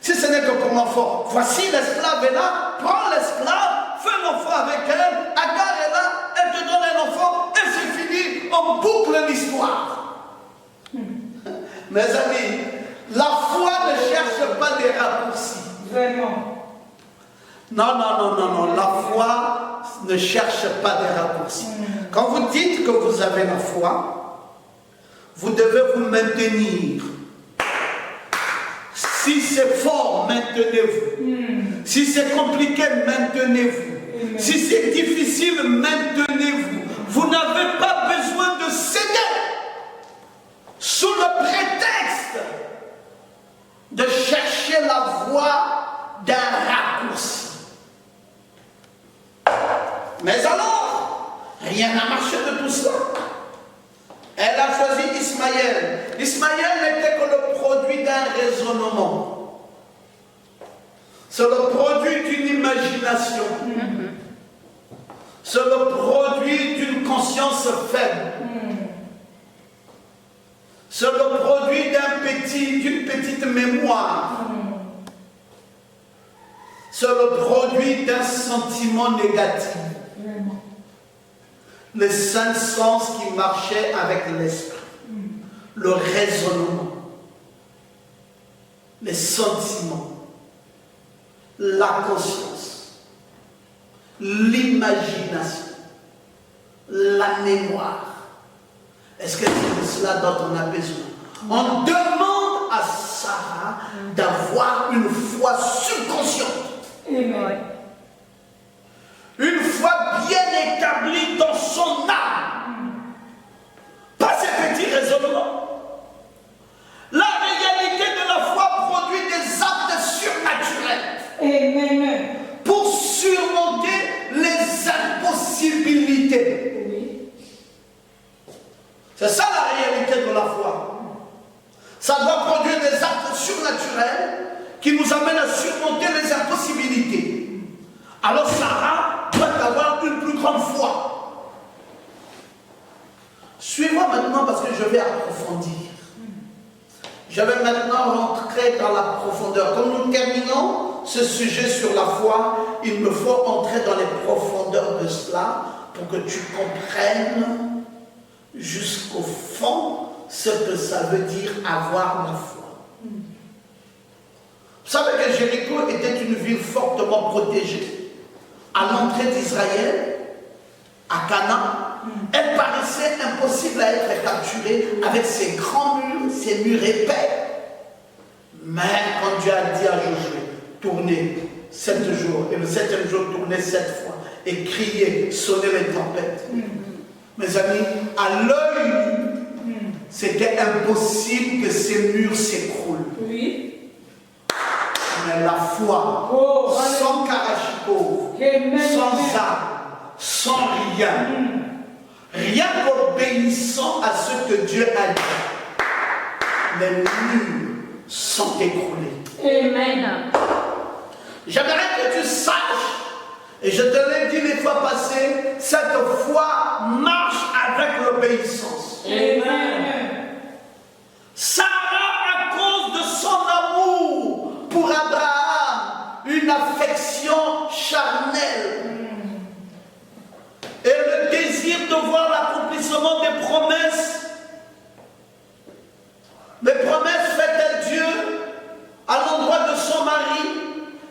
Si ce n'est que pour l'enfant, voici l'esclave est là, prends l'esclave, fais l'enfant avec elle, Agar est là, elle te donne un enfant et c'est fini, on boucle l'histoire. Mes amis, la foi ne cherche pas des raccourcis. Vraiment. Non, la foi ne cherche pas des raccourcis. Quand vous dites que vous avez la foi, vous devez vous maintenir. Si c'est fort, maintenez-vous. Si c'est compliqué, maintenez-vous. Si c'est difficile, maintenez-vous. Vous n'avez pas besoin de céder sous le prétexte de chercher la voie d'un raccourci. Mais alors, rien n'a marché de tout cela. Elle a choisi Ismaël. Ismaël n'était que le produit d'un raisonnement. C'est le produit d'une imagination. C'est le produit d'une conscience faible. C'est le produit d'une petite mémoire. C'est le produit d'un sentiment négatif. Les 5 sens qui marchaient avec l'esprit, le raisonnement, les sentiments, la conscience, l'imagination, la mémoire. Est-ce que c'est de cela dont on a besoin? On demande à Sarah d'avoir une foi subconsciente. Amen. Une foi bien établie dans son âme. Pas ces petits raisonnements. La réalité de la foi produit des actes surnaturels. Amen. Pour surmonter les impossibilités. Oui. C'est ça la réalité de la foi. Ça doit produire des actes surnaturels qui nous amènent à surmonter les impossibilités. Alors Sarah doit avoir une plus grande foi. Suivez-moi maintenant parce que je vais approfondir. Je vais maintenant rentrer dans la profondeur. Comme nous terminons ce sujet sur la foi, il me faut entrer dans les profondeurs de cela pour que tu comprennes jusqu'au fond ce que ça veut dire avoir la foi. Vous savez que Jéricho était une ville fortement protégée. À l'entrée d'Israël, à Canaan, elle paraissait impossible à être capturée avec ses grands murs, ses murs épais. Mais quand Dieu a dit à Josué, tournez 7 jours, et le 7e jour, tournez 7 fois, et criez, sonnez les tempêtes. Mes amis, à l'œil, c'était impossible que ces murs s'écroulent. Oui. Mais la foi, sans Karachiko, sans âme, sans rien, rien qu'obéissant à ce que Dieu a dit, les murs sont écroulés. Amen. J'aimerais que tu saches, et je te l'ai dit les fois passées, cette foi marche avec l'obéissance. Amen. Sarah, à cause de son amour pour les promesses faites à Dieu à l'endroit de son mari,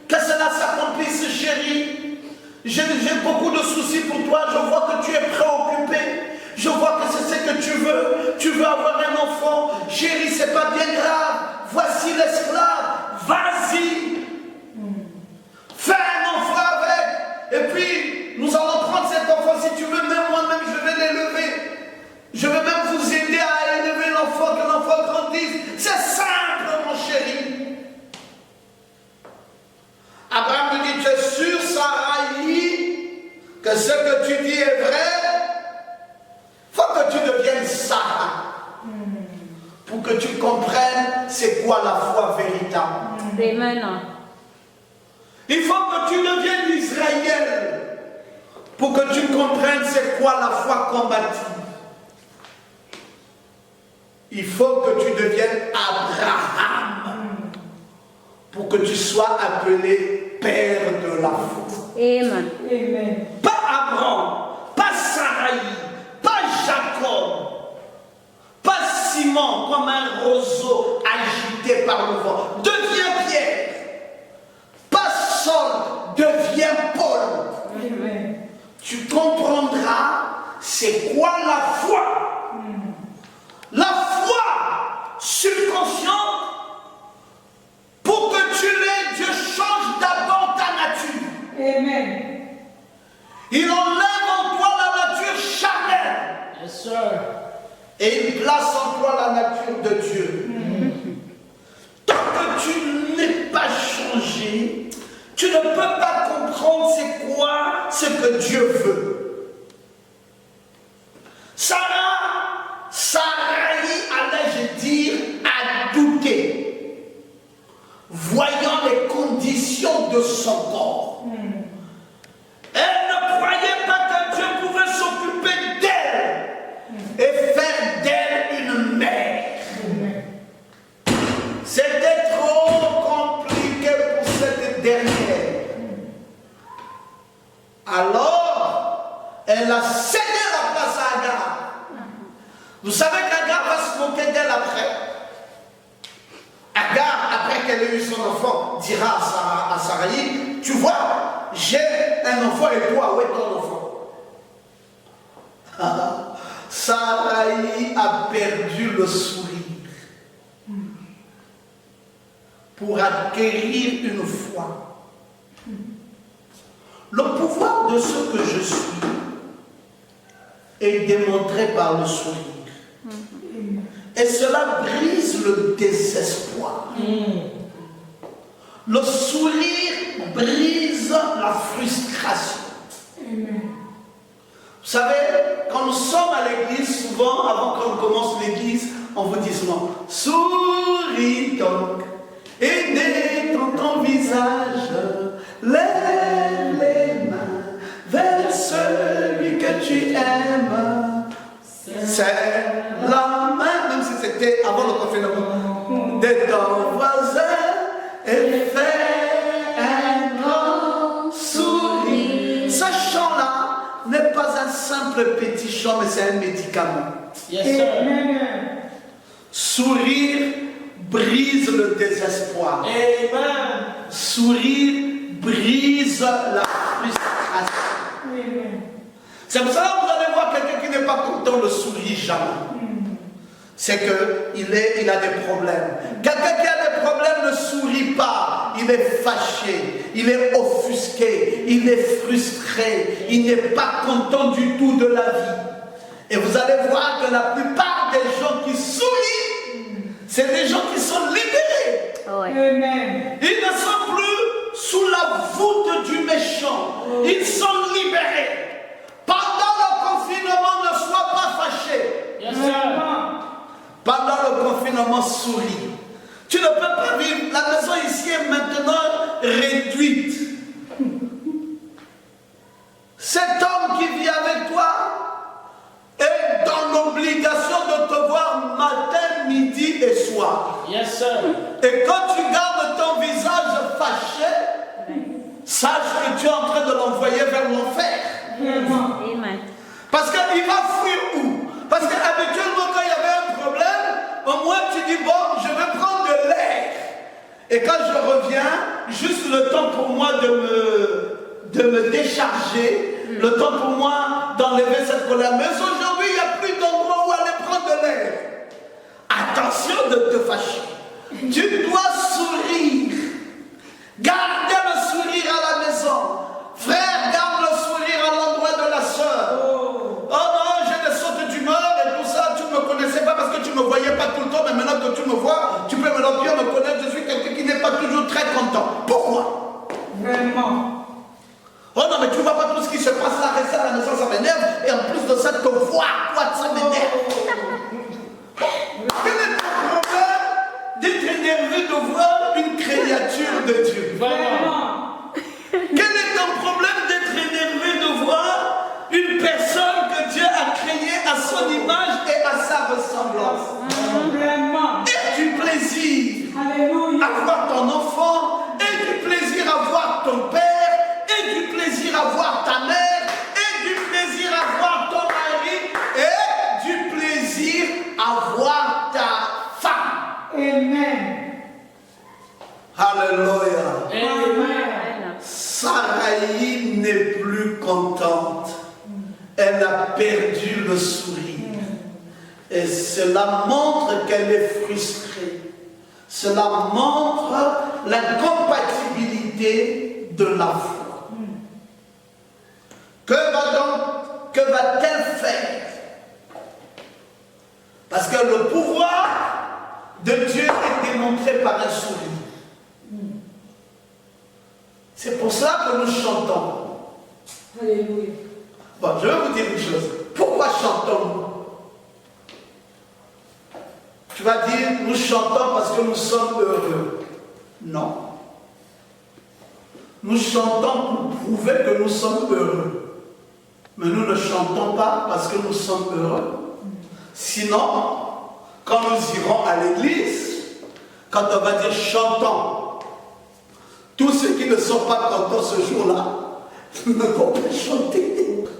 que cela s'accomplisse, chérie. J'ai beaucoup de soucis pour toi, je vois que tu es préoccupé, je vois que c'est ce que tu veux avoir un enfant. Chérie, c'est pas bien grave, voici l'esclave, vas-y, fais un enfant avec, et puis nous allons prendre cet enfant, si tu veux, même moi-même je vais l'élever. Je vais même vous aider à élever l'enfant, que l'enfant grandisse. C'est simple, mon chéri. Abraham lui dit, tu es sûr, Sarai, que ce que tu dis est vrai? Il faut que tu deviennes Sarah. Pour que tu comprennes c'est quoi la foi véritable. Amen. Il faut que tu deviennes Israël. Pour que tu comprennes c'est quoi la foi combative. Il faut que tu deviennes Abraham pour que tu sois appelé père de la foi. Amen. Amen. Pas Abraham, pas Sarai, pas Jacob, pas Simon comme un roseau agité par le vent. Deviens Pierre. Pas Saul, deviens Paul. Amen. Tu comprendras c'est quoi la foi. La foi subconsciente, pour que tu l'aies, Dieu change d'abord ta nature. Amen. Il enlève en toi la nature charnelle. Yes, sir. Et il place en toi la nature de Dieu. Tant que tu n'es pas changé, tu ne peux pas comprendre c'est quoi ce que Dieu veut. Sarai allait-je dire, à douter, voyant les conditions de son corps. Elle ne croyait pas que Dieu pouvait s'occuper d'elle et faire d'elle une mère. C'était trop compliqué pour cette dernière. Alors, elle a cédé la place à Agar. Vous savez qu'Agar va se moquer d'elle après. Agar, après qu'elle ait eu son enfant, dira à Sarai, tu vois, j'ai un enfant et toi, où est ton enfant? Sarai a perdu le sourire pour acquérir une foi. Le pouvoir de ce que je suis est démontré par le sourire. Et cela brise le désespoir. Le sourire brise la frustration. Vous savez, quand nous sommes à l'église, souvent, avant qu'on commence l'église, on vous dit souvent, souris donc, et détends ton visage, lève les mains vers celui que tu aimes. C'est la main, même si c'était avant le confinement, de ton voisin et fais un grand sourire. Ce chant-là n'est pas un simple petit chant, mais c'est un médicament. Yes, sir. Sourire brise le désespoir. Amen. Sourire brise la frustration. C'est pour ça que vous allez voir quelqu'un qui n'est pas content ne sourit jamais. C'est qu'il a des problèmes. Quelqu'un qui a des problèmes ne sourit pas. Il est fâché, il est offusqué, il est frustré, il n'est pas content du tout de la vie. Et vous allez voir que la plupart des gens qui sourient, c'est des gens qui sont libérés. Ouais. Amen. Ils ne sont plus sous la voûte du méchant. Ils sont libérés. Pendant le confinement, ne sois pas fâché. Yes, sir. Pendant le confinement, souris. Tu ne peux pas vivre. La maison ici est maintenant réduite. Cet homme qui vit avec toi est dans l'obligation de te voir matin, midi et soir. Yes, sir. Et quand tu gardes ton visage fâché, sache que tu es en train de l'envoyer vers l'enfer. Amen. Parce qu'il va fuir où? Parce que de me décharger, le temps pour moi d'enlever cette colère. Mais aujourd'hui, il n'y a plus d'endroit où aller prendre de l'air. Attention de te fâcher. Tu dois sourire. Gardez le sourire à la maison. Frère, garde le sourire à l'endroit de la soeur. Oh non, j'ai des sautes d'humeur et tout ça. Tu ne me connaissais pas parce que tu ne me voyais pas tout le temps. Mais maintenant que tu me vois, tu peux maintenant bien me connaître. Je suis quelqu'un qui n'est pas toujours très content. Pourquoi? Vraiment. Oh non, mais tu ne vois pas tout ce qui se passe là, rester à la maison, ça m'énerve. Et en plus de ça, te voir, toi, ça m'énerve. Quel est ton problème d'être énervé de voir une créature de Dieu? Vraiment. Quel est ton problème d'être énervé de voir une personne que Dieu a créée à son image et à sa ressemblance? Vraiment. Et du plaisir Alléluia. à voir ton enfant, et du plaisir à voir ton père, et du plaisir à voir ta mère, et du plaisir à voir ton mari, et du plaisir à voir ta femme. Amen. Alléluia. Amen. Saraï n'est plus contente. Elle a perdu le sourire. Et cela montre qu'elle est frustrée. Cela montre l'incompatibilité de la foi. Que va-t-elle faire? Parce que le pouvoir de Dieu est démontré par un sourire. C'est pour ça que nous chantons. Alléluia. Bon, je vais vous dire une chose. Pourquoi chantons-nous? Tu vas dire, nous chantons parce que nous sommes heureux. Non. Nous chantons pour prouver que nous sommes heureux. Mais nous ne chantons pas parce que nous sommes heureux. Sinon, quand nous irons à l'église, quand on va dire chantons, tous ceux qui ne sont pas contents ce jour-là ne vont pas chanter.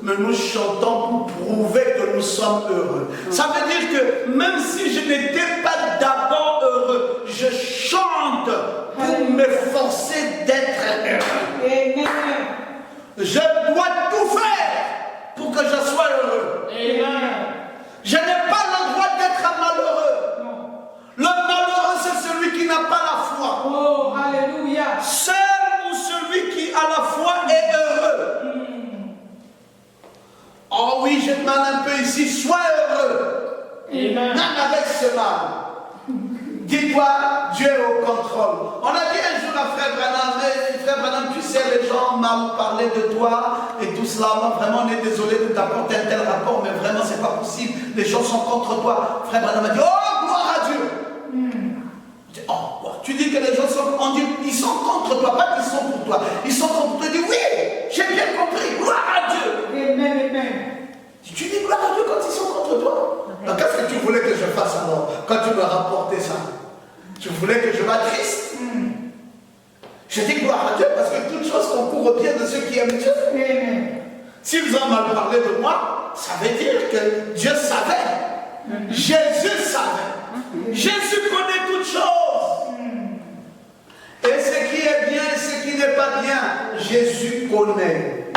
Mais nous chantons pour prouver que nous sommes heureux. Ça veut dire que même si je n'étais pas d'abord heureux, je chante pour m'efforcer d'être heureux. Amen. Je dois tout faire pour que je sois heureux. Amen. Je n'ai pas le droit d'être malheureux. Non. Le malheureux, c'est celui qui n'a pas la foi. Oh, alléluia. Seul ou celui qui a la foi est heureux. Oh oui, j'ai mal un peu ici. Sois heureux. Amen. Même avec ce mal. Dis-toi, Dieu est au contrôle. On a dit un jour à Frère Branham, Frère Branham, tu sais, les gens m'ont parlé de toi et tout cela. Moi, vraiment, on est désolé de t'apporter un tel rapport, mais vraiment, c'est pas possible. Les gens sont contre toi. Frère Branham a dit, oh, gloire à Dieu. Je dis, oh, tu dis que les gens sont, on dit, ils sont contre toi, pas qu'ils sont pour toi. Ils sont contre toi. Tu dis, oui, j'ai bien compris, gloire à Dieu. Amen, amen. Tu dis gloire à Dieu quand ils sont contre toi. Alors, qu'est-ce que tu voulais que je fasse alors, quand tu me rapportais ça? Tu voulais que je sois triste? Je dis gloire à Dieu parce que toute chose concourt au bien de ceux qui aiment Dieu. Amen. S'ils ont mal parlé de moi, ça veut dire que Dieu savait. Jésus savait. Jésus connaît toutes choses. Et ce qui est bien et ce qui n'est pas bien, Jésus connaît.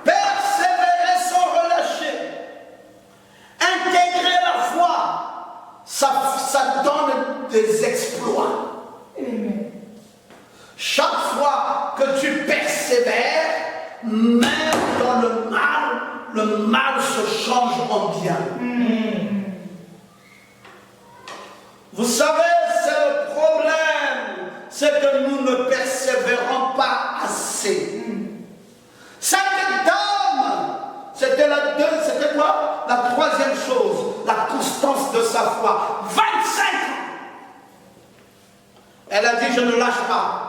Persévérer sans relâcher. Intégrer la foi. Ça donne des exploits. Amen. Chaque fois que tu persévères, même dans le mal se change en bien. Vous savez, c'est le problème, c'est que nous ne persévérons pas assez. Cette dame, c'était quoi? La troisième chose, la constance de sa foi. 25 ans. Elle a dit, je ne lâche pas.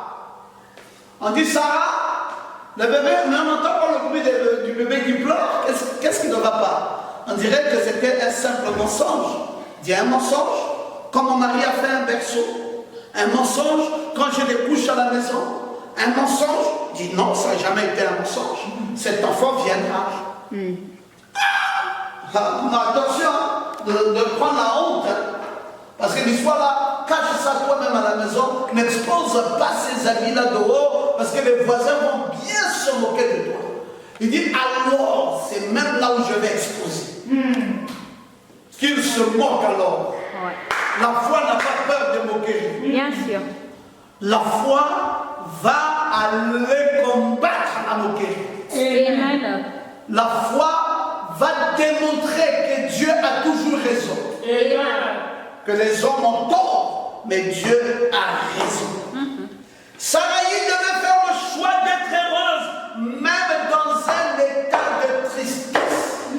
On dit, Sarah, le bébé, mais on entend pas le bruit du bébé qui pleure. Qu'est-ce qui ne va pas? On dirait que c'était un simple mensonge. Dis un mensonge, quand mon mari a fait un berceau. Un mensonge, quand j'ai des couches à la maison. Un mensonge, dis non, ça n'a jamais été un mensonge. Cet enfant viendra. Ah, attention de prendre la honte. Parce que l'histoire là, cache ça toi-même à la maison, n'expose pas ces amis-là dehors, parce que les voisins vont bien se moquer de toi. Il dit, alors, c'est même là où je vais exposer. Qu'ils se moquent alors. Ouais. La foi n'a pas peur de moquer. Bien sûr. La foi va aller combattre la moquerie. Amen. La foi va démontrer que Dieu a toujours raison. Amen. Que les hommes ont tort, mais Dieu a raison. Saraï devait faire le choix d'être heureuse, même dans un état de tristesse.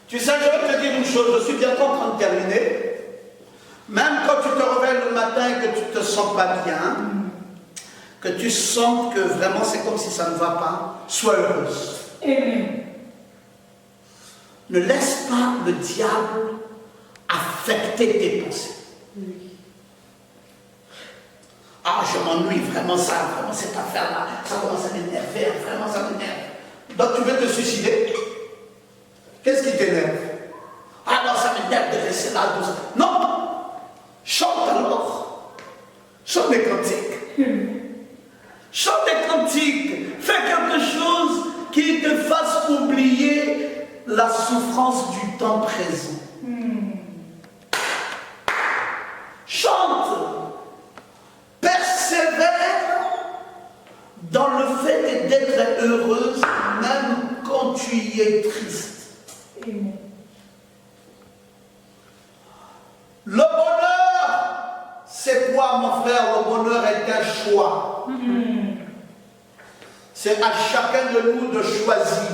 Tu sais, je vais te dire une chose, je suis bientôt en train de terminer. Même quand tu te réveilles le matin et que tu ne te sens pas bien, que tu sens que vraiment c'est comme si ça ne va pas, sois heureuse. Amen. Ne laisse pas le diable affecter tes pensées. Ah, je m'ennuie, vraiment cette affaire-là, ça commence à m'énerver, vraiment ça m'énerve. Donc tu veux te suicider? Qu'est-ce qui t'énerve? Ah non, ça m'énerve de rester là, tout ça. Non! Chante alors. Chante des cantiques. Chante des cantiques. Fais quelque chose qui te fasse oublier la souffrance du temps présent. Chante. Persévère dans le fait d'être heureuse, même quand tu y es triste. Amen. Le bonheur, c'est quoi, mon frère? Le bonheur est un choix. C'est à chacun de nous de choisir.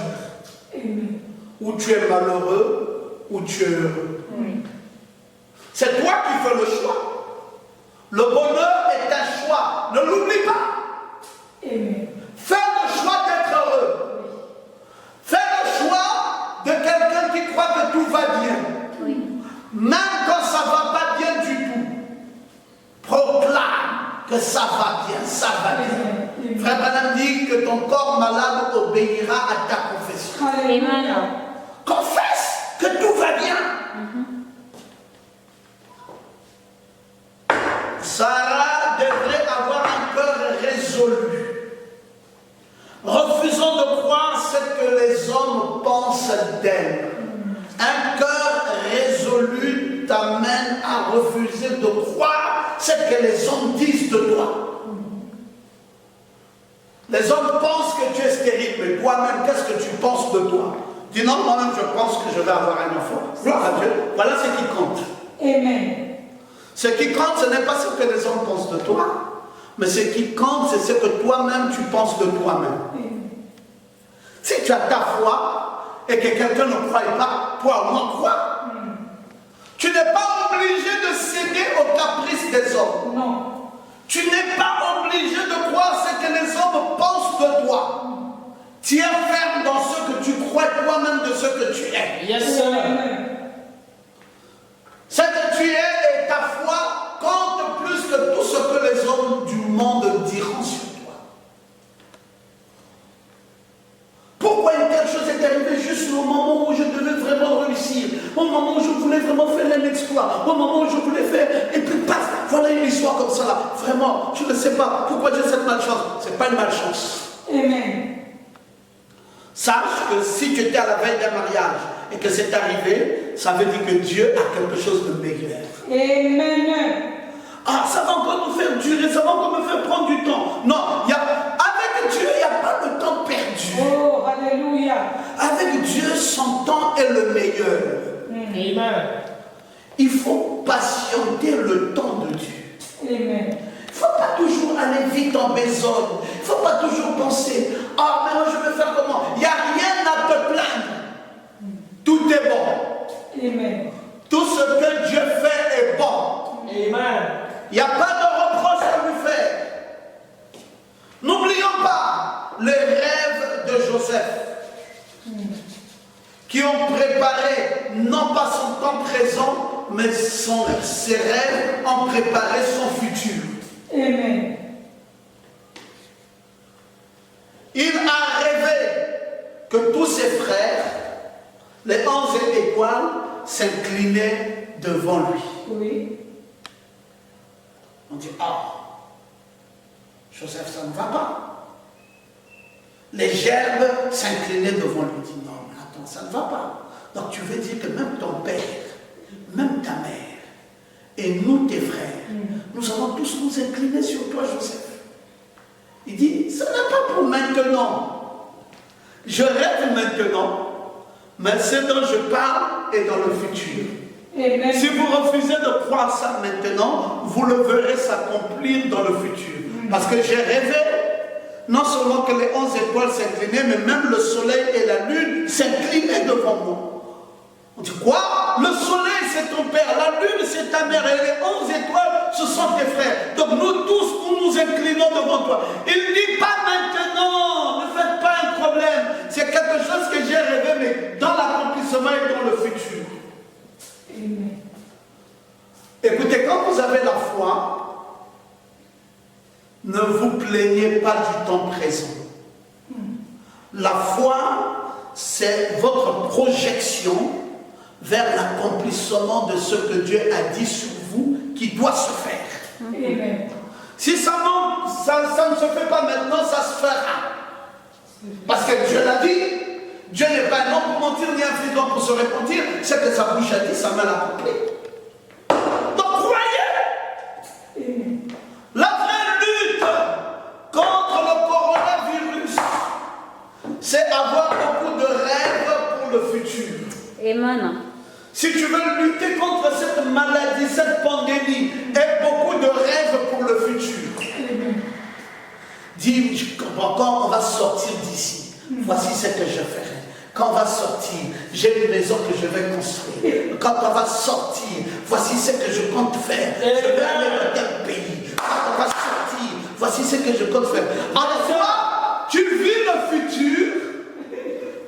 Amen. Où tu es malheureux, où tu es heureux. C'est toi qui fais le choix. Le bonheur est un choix. Ne l'oublie pas. Amen. Fais le choix d'être heureux. Fais le choix de quelqu'un qui croit que tout va bien. Oui. Même quand ça ne va pas bien du tout, proclame que ça va bien, ça va bien. Frère Branham dit que ton corps malade obéira à ta confession. Alléluia. Amen. Confesse que tout va bien. Sarah devrait avoir un cœur résolu. Refusons de croire ce que les hommes pensent d'elle. Un cœur résolu t'amène à refuser de croire ce que les hommes disent de toi. Les hommes pensent que tu es stérile, mais toi-même, qu'est-ce que tu penses de toi? Dis non, moi-même, je pense que je vais avoir un enfant. Gloire à Dieu. Voilà ce qui compte. Amen. Ce qui compte, ce n'est pas ce que les hommes pensent de toi, mais ce qui compte, c'est ce que toi-même, tu penses de toi-même. Si tu as ta foi et que quelqu'un ne croit pas, toi au moins crois. Tu n'es pas obligé de céder aux caprices des hommes. Non. Tu n'es pas obligé de croire ce que les hommes pensent de toi. Tiens ferme dans ce que tu crois toi-même de ce que tu es. Yes, sir. Amen. Ce que tu es et ta foi compte plus que tout ce que les hommes du monde diront sur toi. Pourquoi une telle chose est arrivée juste au moment où je devais vraiment réussir, au moment où je voulais vraiment faire un exploit, au moment où je voulais faire, et puis paf, voilà une histoire comme ça là. Vraiment, je ne sais pas pourquoi j'ai cette malchance. Ce n'est pas une malchance. Amen. Sache que si tu étais à la veille d'un mariage et que c'est arrivé, ça veut dire que Dieu a quelque chose de meilleur. Amen. Ah, ça va encore nous faire durer, ça va encore me faire prendre du temps. Non, avec Dieu, il n'y a pas de temps perdu. Oh, alléluia. Avec Dieu, son temps est le meilleur. Amen. Il faut patienter le temps de Dieu. Amen. Il ne faut pas toujours aller vite en besogne. Il ne faut pas toujours penser, ah, mais moi je vais faire comment? Il n'y a rien à te plaindre. Tout est bon. Amen. Tout ce que Dieu fait est bon. Amen. Il n'y a pas de reproche à lui faire. N'oublions pas les rêves de Joseph qui ont préparé non pas son temps présent, mais ses rêves ont préparé son futur. Amen. Il a rêvé que tous ses frères, les 11 étoiles, s'inclinaient devant lui. Oui. On dit, ah, Joseph, ça ne va pas. Les gerbes s'inclinaient devant lui. Il dit, non, mais attends, ça ne va pas. Donc tu veux dire que même ton père, même ta mère, et nous, tes frères, nous allons tous nous incliner sur toi, Joseph. Il dit, ce n'est pas pour maintenant. Je rêve maintenant, mais ce dont je parle est dans le futur. Amen. Si vous refusez de croire ça maintenant, vous le verrez s'accomplir dans le futur. Parce que j'ai rêvé, non seulement que les 11 étoiles s'inclinaient, mais même le soleil et la lune s'inclinaient devant moi. On dit quoi? Le soleil c'est ton père, la lune c'est ta mère, et les 11 étoiles ce sont tes frères. Donc nous tous, nous nous inclinons devant toi. Il dit pas maintenant, ne faites pas un problème. C'est quelque chose que j'ai rêvé, mais dans l'accomplissement et dans le futur. Amen. Écoutez, quand vous avez la foi, ne vous plaignez pas du temps présent. La foi, c'est votre projection vers l'accomplissement de ce que Dieu a dit sur vous qui doit se faire. Amen. Si ça manque, ça ne se fait pas maintenant, ça se fera. Parce que Dieu l'a dit. Dieu n'est pas un homme pour mentir ni un fils d'homme pour se repentir. C'est que sa bouche a dit, sa main l'a accompli. Donc croyez. Amen. La vraie lutte contre le coronavirus, c'est avoir beaucoup de rêves pour le futur. Amen. Si tu veux lutter contre cette maladie, cette pandémie, aie beaucoup de rêves pour le futur. Dis, quand on va sortir d'ici, voici ce que je ferai. Quand on va sortir, j'ai une maison que je vais construire. Quand on va sortir, voici ce que je compte faire. Je vais aller dans tel pays. Quand on va sortir, voici ce que je compte faire. Alors toi, tu vis le futur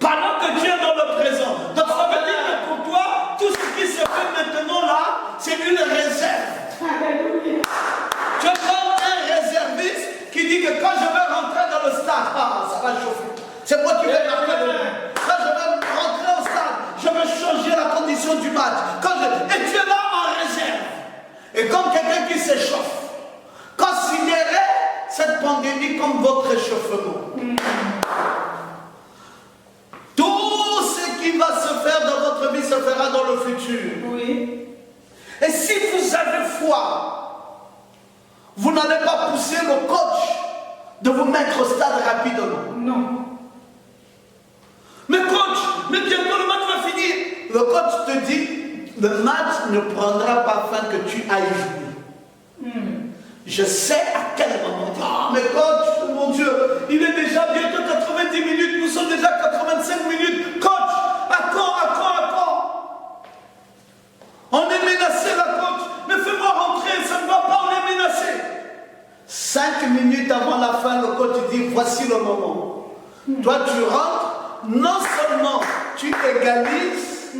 pendant que tu es dans le présent. Donc ça veut dire que pour toi, tout ce qui se fait maintenant là, c'est une réserve. Alléluia. Tu es comme un réserviste qui dit que quand je vais rentrer dans le stade, ça va chauffer. C'est moi qui vais marquer le but. Quand je vais rentrer au stade, je vais changer la condition du match. Et tu es là en réserve. Et comme quelqu'un qui s'échauffe, considérez cette pandémie comme votre échauffement. Tout ce qui va se faire dans votre vie se fera dans le futur. Oui. Et si vous avez foi, vous n'allez pas pousser le coach de vous mettre au stade rapidement. Non. Mais coach, mais bientôt le match va finir. Le coach te dit, le match ne prendra pas fin que tu ailles jouer. Je sais à quel moment. Ah, mais coach, mon Dieu, il est déjà bientôt 90 minutes, nous sommes déjà 85 minutes. Coach, à quand? On est menacé, la coach. Mais fais-moi rentrer, ça ne va pas, on est menacé. 5 minutes avant la fin, le coach dit, voici le moment. Toi, tu rentres, non seulement tu égalises,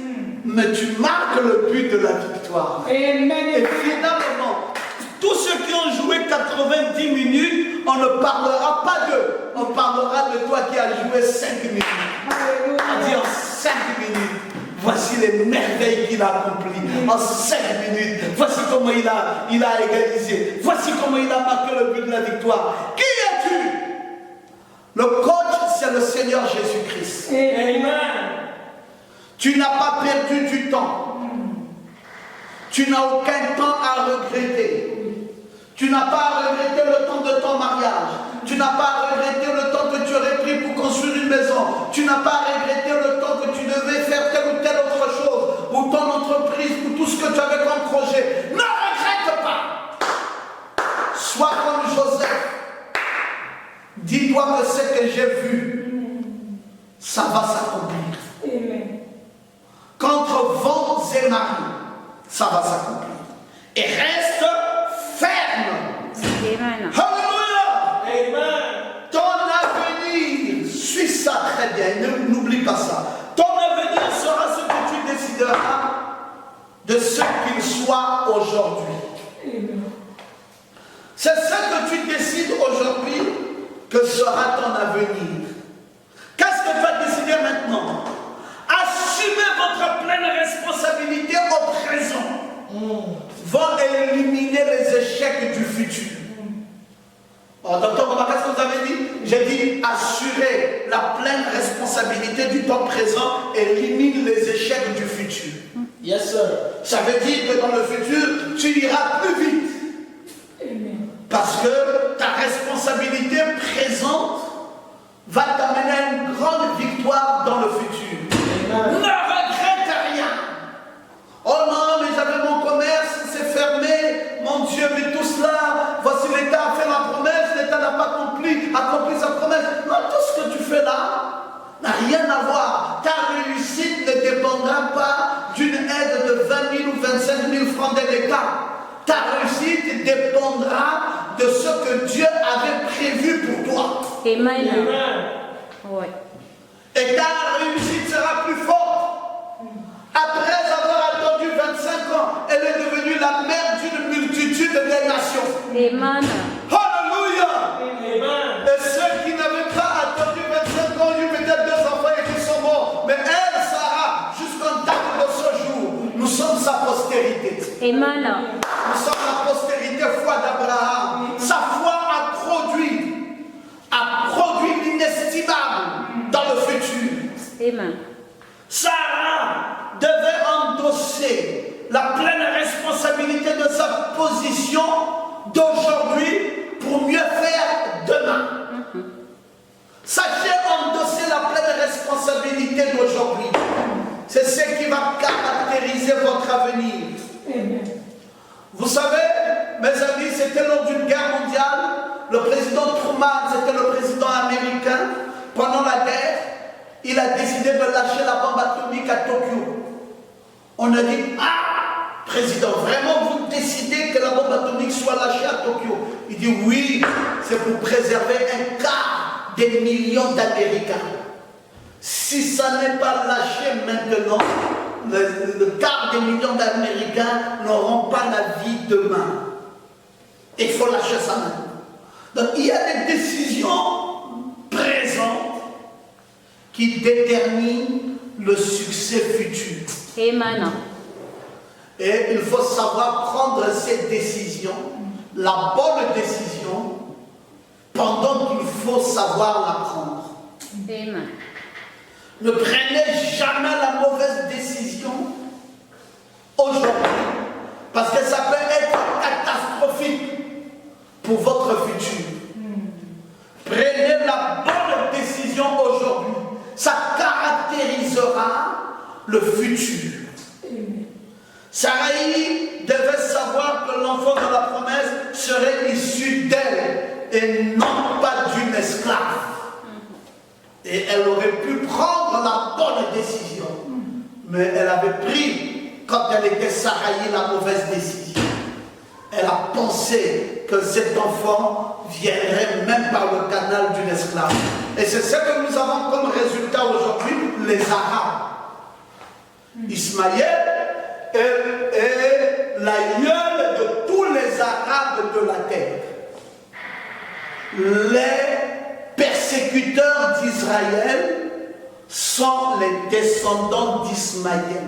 mais tu marques le but de la victoire. Amen. Et finalement, tous ceux qui ont joué 90 minutes, on ne parlera pas d'eux. On parlera de toi qui as joué 5 minutes. Alléluia. On dit en 5 minutes, voici les merveilles qu'il a accomplies. En 5 minutes, voici comment il a égalisé. Voici comment il a marqué le but de la victoire. Qui es-tu? Le coach, c'est le Seigneur Jésus-Christ. Amen. Tu n'as pas perdu du temps. Tu n'as aucun temps à regretter. Tu n'as pas à regretter le temps de ton mariage. Tu n'as pas à regretter le temps que tu aurais pris pour construire une maison. Tu n'as pas à regretter le temps que tu devais faire telle ou telle autre chose. Ou ton entreprise, ou tout ce que tu avais comme projet. Ne regrette pas. Sois comme Joseph. Dis-toi que ce que j'ai vu, ça va s'accomplir. Amen. Contre vents et marées, ça va s'accomplir. Et reste ferme. Amen. Alléluia. Amen. Ton avenir, suis ça très bien, n'oublie pas ça. Ton avenir sera ce que tu décideras de ce qu'il soit aujourd'hui. Amen. C'est ce que tu décides aujourd'hui que sera ton avenir. Qu'est-ce que tu vas décider maintenant? Assumez votre pleine responsabilité au présent. échecs du futur. Docteur Omar, qu'est-ce que vous avez dit? J'ai dit assurer la pleine responsabilité du temps présent élimine les échecs du futur. Yes, sir. Ça veut dire que dans le futur, tu iras plus vite. Amen. Parce que ta responsabilité présente va t'amener à une grande victoire dans le futur. Amen. Ne regrette rien. Oh non, mais j'avais mon commerce, c'est fermé. Mon Dieu, mais tout cela, voici l'État a fait la promesse, l'État n'a pas accompli sa promesse. Non, tout ce que tu fais là n'a rien à voir. Ta réussite ne dépendra pas d'une aide de 20 000 ou 25 000 francs de l'État. Ta réussite dépendra de ce que Dieu avait prévu pour toi. Amen. Amen. Oui. Et ta réussite sera plus forte. Après avoir attendu 25 ans, elle est devenue la mère d'une multitude des nations. Amen. Alléluia! Amen. Et ceux qui n'avaient pas attendu 25 ans ont eu peut-être 2 enfants et qui sont morts. Mais elle, Sarah, jusqu'en date de ce jour, nous sommes sa postérité. Amen. Nous sommes la postérité foi d'Abraham. Sa foi a produit l'inestimable dans le futur. Amen. Sarah devait endosser la pleine responsabilité de sa position d'aujourd'hui pour mieux faire demain. Sachez endosser la pleine responsabilité d'aujourd'hui. C'est ce qui va caractériser votre avenir. Amen. Vous savez, mes amis, c'était lors d'une guerre mondiale. Le président Truman, c'était le président américain. Pendant la guerre, il a décidé de lâcher la bombe atomique à Tokyo. On a dit, ah, président, vraiment vous décidez que la bombe atomique soit lâchée à Tokyo? Il dit, oui, c'est pour préserver un quart des millions d'Américains. Si ça n'est pas lâché maintenant, le quart des millions d'Américains n'auront pas la vie demain. Il faut lâcher ça maintenant. Donc il y a des décisions présentes qui déterminent le succès futur. Amen. Et il faut savoir prendre ces décisions, la bonne décision, pendant qu'il faut savoir la prendre. Amen. Ne prenez jamais la mauvaise décision aujourd'hui, parce que ça peut être catastrophique pour votre futur. Prenez la bonne décision aujourd'hui, ça caractérisera le futur. Sarai devait savoir que l'enfant de la promesse serait issu d'elle et non pas d'une esclave. Et elle aurait pu prendre la bonne décision. Mais elle avait pris, quand elle était Sarai, la mauvaise décision. Elle a pensé que cet enfant viendrait même par le canal d'une esclave. Et c'est ce que nous avons comme résultat aujourd'hui, les Arabes. Ismaël est l'aïeul de tous les Arabes de la terre. Les persécuteurs d'Israël sont les descendants d'Ismaël.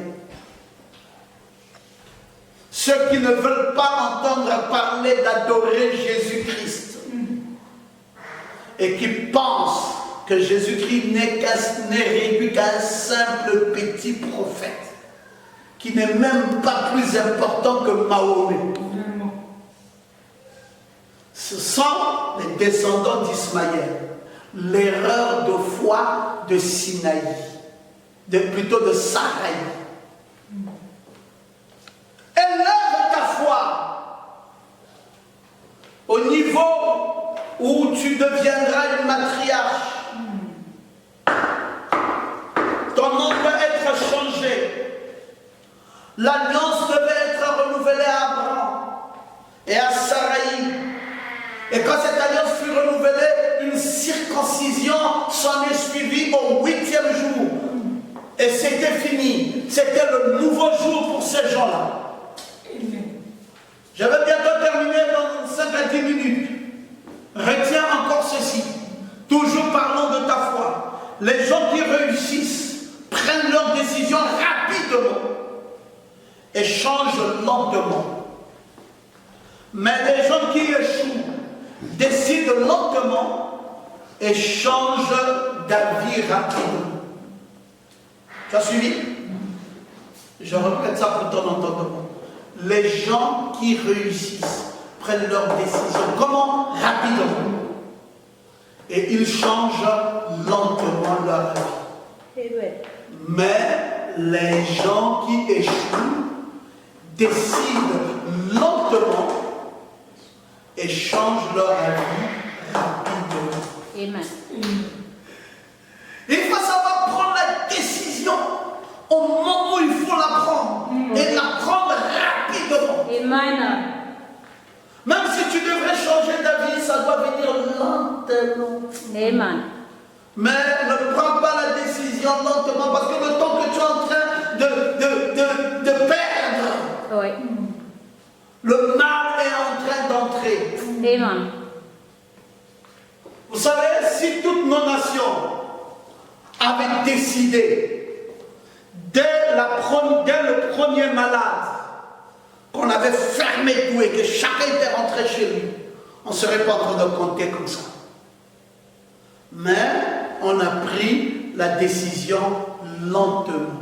Ceux qui ne veulent pas entendre parler d'adorer Jésus-Christ et qui pensent que Jésus-Christ n'est réduit qu'un simple petit prophète qui n'est même pas plus important que Mahomet. Ce sont les descendants d'Ismaël, l'erreur de foi de Sinaï, plutôt de Sarai. Élève ta foi au niveau où tu deviendras une matriarche. Ton nom peut être changé. L'alliance devait être renouvelée à Abraham et à Sarai. Et quand cette alliance fut renouvelée, une circoncision s'en est suivie au 8e jour. Et c'était fini. C'était le nouveau jour pour ces gens-là. Je vais bientôt terminer dans 5 à 10 minutes. Retiens encore ceci. Toujours parlons de ta foi. Les gens qui réussissent prennent leurs décisions rapidement et changent lentement. Mais les gens qui échouent décident lentement et changent d'avis rapidement. Tu as suivi? Je répète ça pour ton entendement. Les gens qui réussissent prennent leurs décisions. Comment? Rapidement. Et ils changent lentement leur vie. Amen. Mais les gens qui échouent décident lentement et changent leur vie rapidement. Amen. Il faut savoir prendre la décision au moment où il faut la prendre et la prendre rapidement. Amen. Même si tu devrais changer d'avis, ça doit venir lentement. Amen. Mais ne prends pas la décision lentement parce que le temps que tu es en train de perdre, Oui. le mal est en train d'entrer. Amen. Vous savez, si toutes nos nations avaient décidé dès le premier malade qu'on avait fermé tout et que chacun était rentré chez lui, on ne serait pas en train de compter comme ça. Mais on a pris la décision lentement.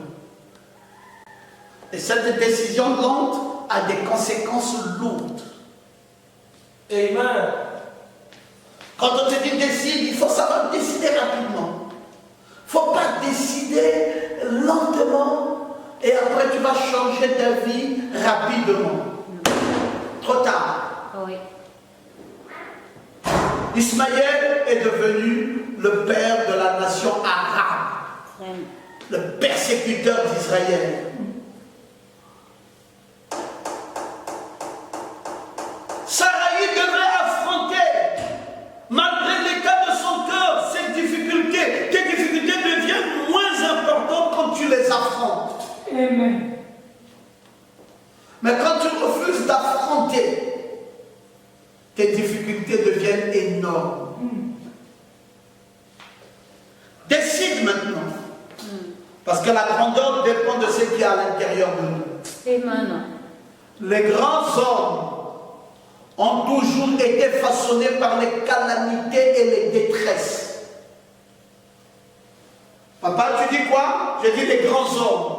Et cette décision lente a des conséquences lourdes. Amen. Quand on te dit décide, il faut savoir décider rapidement. Il ne faut pas décider lentement et après tu vas changer ta vie rapidement. Trop tard. Oui. Ismaël est devenu le père de la nation arabe, Amen. le persécuteur d'Israël. Saraï devrait affronter, malgré l'état de son cœur, ces difficultés. Tes difficultés deviennent moins importantes quand tu les affrontes. Amen. Mais quand tu refuses d'affronter, tes difficultés deviennent énormes. Décide maintenant. Parce que la grandeur dépend de ce qui est à l'intérieur de nous. Amen. Les grands hommes ont toujours été façonnés par les calamités et les détresses. Papa, tu dis quoi? Je dis les grands hommes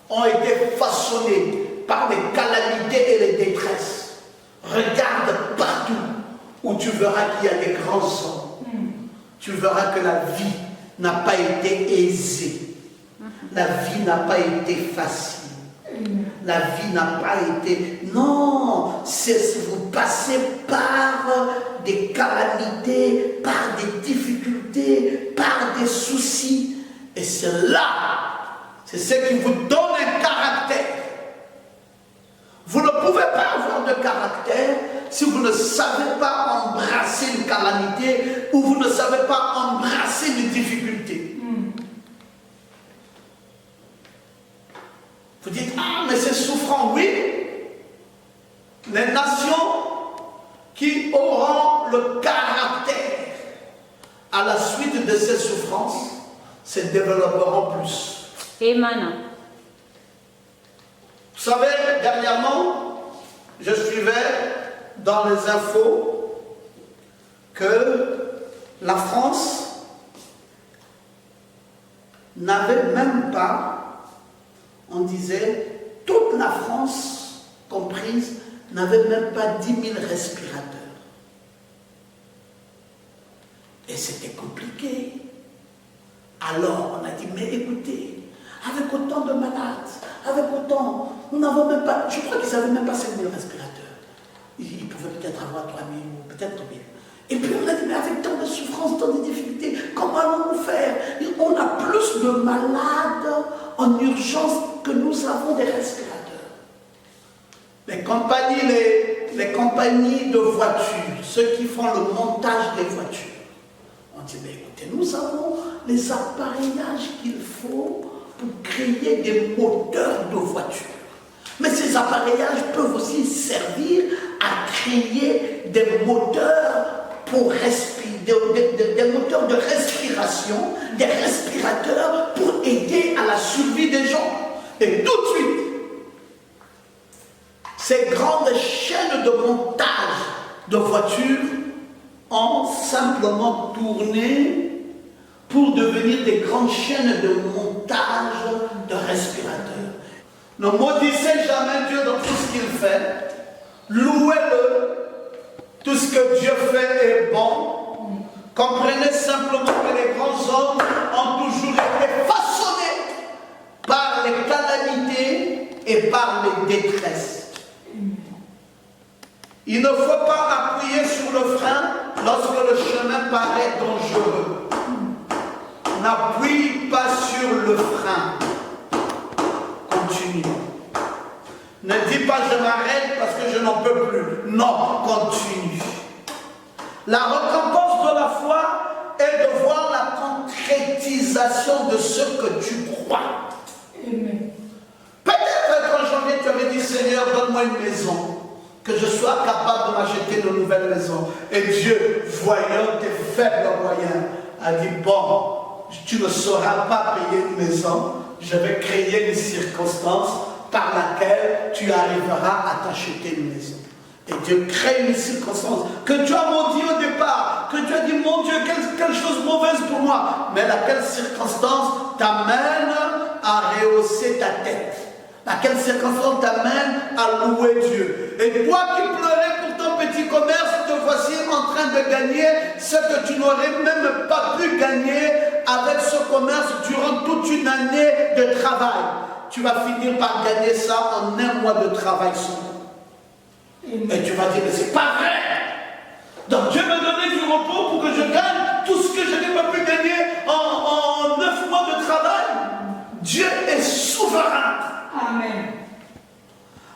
ont été façonnés par les calamités et les détresses. Regarde partout où tu verras qu'il y a des grands hommes. Tu verras que la vie n'a pas été aisée. La vie n'a pas été facile. La vie n'a pas été... Non, vous passez par des calamités, par des difficultés, par des soucis. Et c'est ce qui vous donne un caractère. Vous ne pouvez pas avoir de caractère si vous ne savez pas embrasser une calamité ou vous ne savez pas embrasser une difficulté. Vous dites, ah, mais c'est souffrant. Oui, les nations qui auront le caractère à la suite de ces souffrances se développeront plus. Amen. Vous savez, dernièrement, je suivais dans les infos que la France n'avait même pas, on disait, toute la France comprise, n'avait même pas 10 000 respirateurs. Et c'était compliqué. Alors on a dit, mais écoutez, avec autant de malades, avec autant, nous n'avons même pas, je crois qu'ils n'avaient même pas 5 000 respirateurs. Ils pouvaient peut-être avoir 3 000 ou peut-être 3 000. Et puis on a dit, mais avec tant de souffrances, tant de difficultés, comment allons-nous faire? On a plus de malades en urgence que nous avons des respirateurs. Les compagnies de voitures, ceux qui font le montage des voitures, on dit, mais écoutez, nous avons les appareillages qu'il faut pour créer des moteurs de voitures. Mais ces appareillages peuvent aussi servir à créer des moteurs pour respirer, des moteurs de respiration, des respirateurs pour aider à la survie des gens. Et tout de suite, ces grandes chaînes de montage de voitures ont simplement tourné pour devenir des grandes chaînes de montage de respirateurs. Ne maudissez jamais Dieu dans tout ce qu'il fait. Louez-le. Tout ce que Dieu fait est bon. Comprenez simplement que les grands hommes ont toujours été façonnés par les calamités et par les détresses. Il ne faut pas appuyer sur le frein lorsque le chemin paraît dangereux. N'appuie pas sur le frein. Continue. Ne dis pas je m'arrête parce que je n'en peux plus. Non, continue. La récompense de la foi est de voir la concrétisation de ce que tu crois. Amen. Peut-être qu'en janvier tu avais dit Seigneur, donne-moi une maison, que je sois capable de m'acheter une nouvelle maison. Et Dieu, voyant tes faibles moyens, a dit bon, tu ne sauras pas payer une maison, je vais créer une circonstance par laquelle tu arriveras à t'acheter une maison. Et Dieu crée une circonstance que tu as maudit au départ, que tu as dit mon Dieu, quelle chose mauvaise pour moi. Mais laquelle circonstance t'amène à rehausser ta tête. Laquelle circonstance t'amène à louer Dieu. Et toi qui pleurais pour ton petit commerce, te voici en train de gagner ce que tu n'aurais même pas pu gagner avec ce commerce durant toute une année de travail. Tu vas finir par gagner ça en un mois de travail seulement. Et tu vas dire, mais c'est pas vrai. Donc Dieu m'a donné du repos pour que je gagne tout ce que je n'ai pas pu gagner en 9 mois de travail. Dieu est souverain. Amen.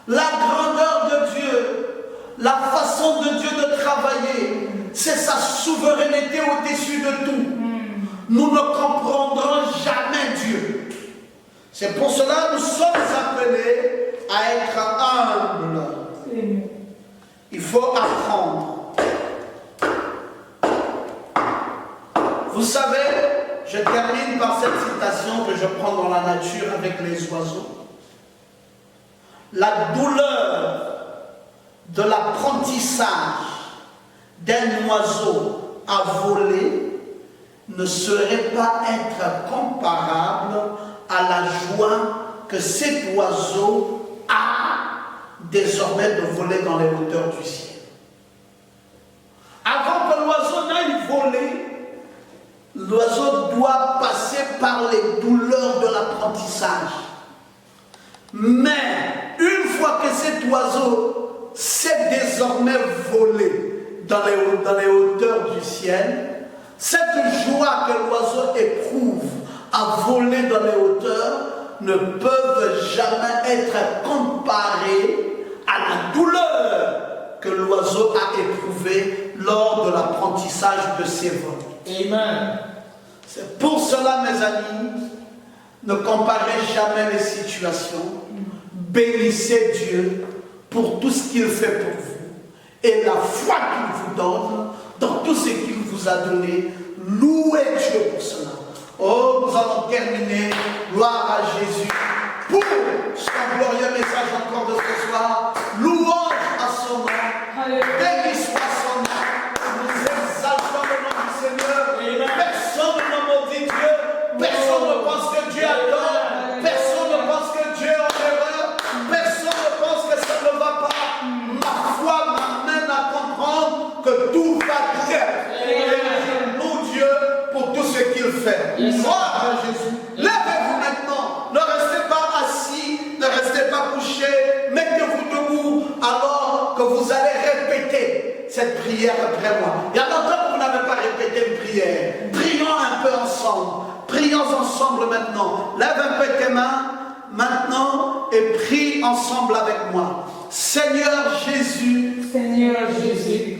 La grandeur de Dieu, la façon de Dieu de travailler, c'est sa souveraineté au-dessus de tout. Nous ne comprendrons jamais Dieu. C'est pour cela que nous sommes appelés à être humbles. Amen. Il faut apprendre. Vous savez, je termine par cette citation que je prends dans la nature avec les oiseaux. La douleur de l'apprentissage d'un oiseau à voler ne saurait pas être comparable à la joie que cet oiseau a désormais de voler dans les hauteurs du ciel. Avant que l'oiseau n'aille voler, l'oiseau doit passer par les douleurs de l'apprentissage. Mais une fois que cet oiseau sait désormais voler dans les hauteurs du ciel, cette joie que l'oiseau éprouve à voler dans les hauteurs ne peuvent jamais être comparées à la douleur que l'oiseau a éprouvée lors de l'apprentissage de ses vols. Amen. C'est pour cela, mes amis, ne comparez jamais les situations. Bénissez Dieu pour tout ce qu'il fait pour vous. Et la foi qu'il vous donne dans tout ce qu'il vous a donné, louez Dieu pour cela. Oh, nous allons terminer. Gloire à Jésus pour son glorieux message encore de ce soir. Louange à son nom. Béni soit son nom. Nous exaltons le nom du Seigneur. Personne ne maudit Dieu. Personne ne pense que Dieu a tort. Personne ne pense que Dieu est en erreur. Personne ne pense que ça ne va pas. Ma foi m'amène à comprendre que tout va bien. Et je loue Dieu pour tout ce qu'il fait. Gloire à Jésus. Lèvez-vous maintenant. Ne restez pas assis. Ne restez pas couché. Mettez-vous debout alors que vous allez répéter cette prière après moi. Il y a longtemps que vous n'avez pas répété une prière. Prions un peu ensemble. Prions ensemble maintenant. Lève un peu tes mains maintenant et prie ensemble avec moi. Seigneur Jésus, Seigneur Jésus,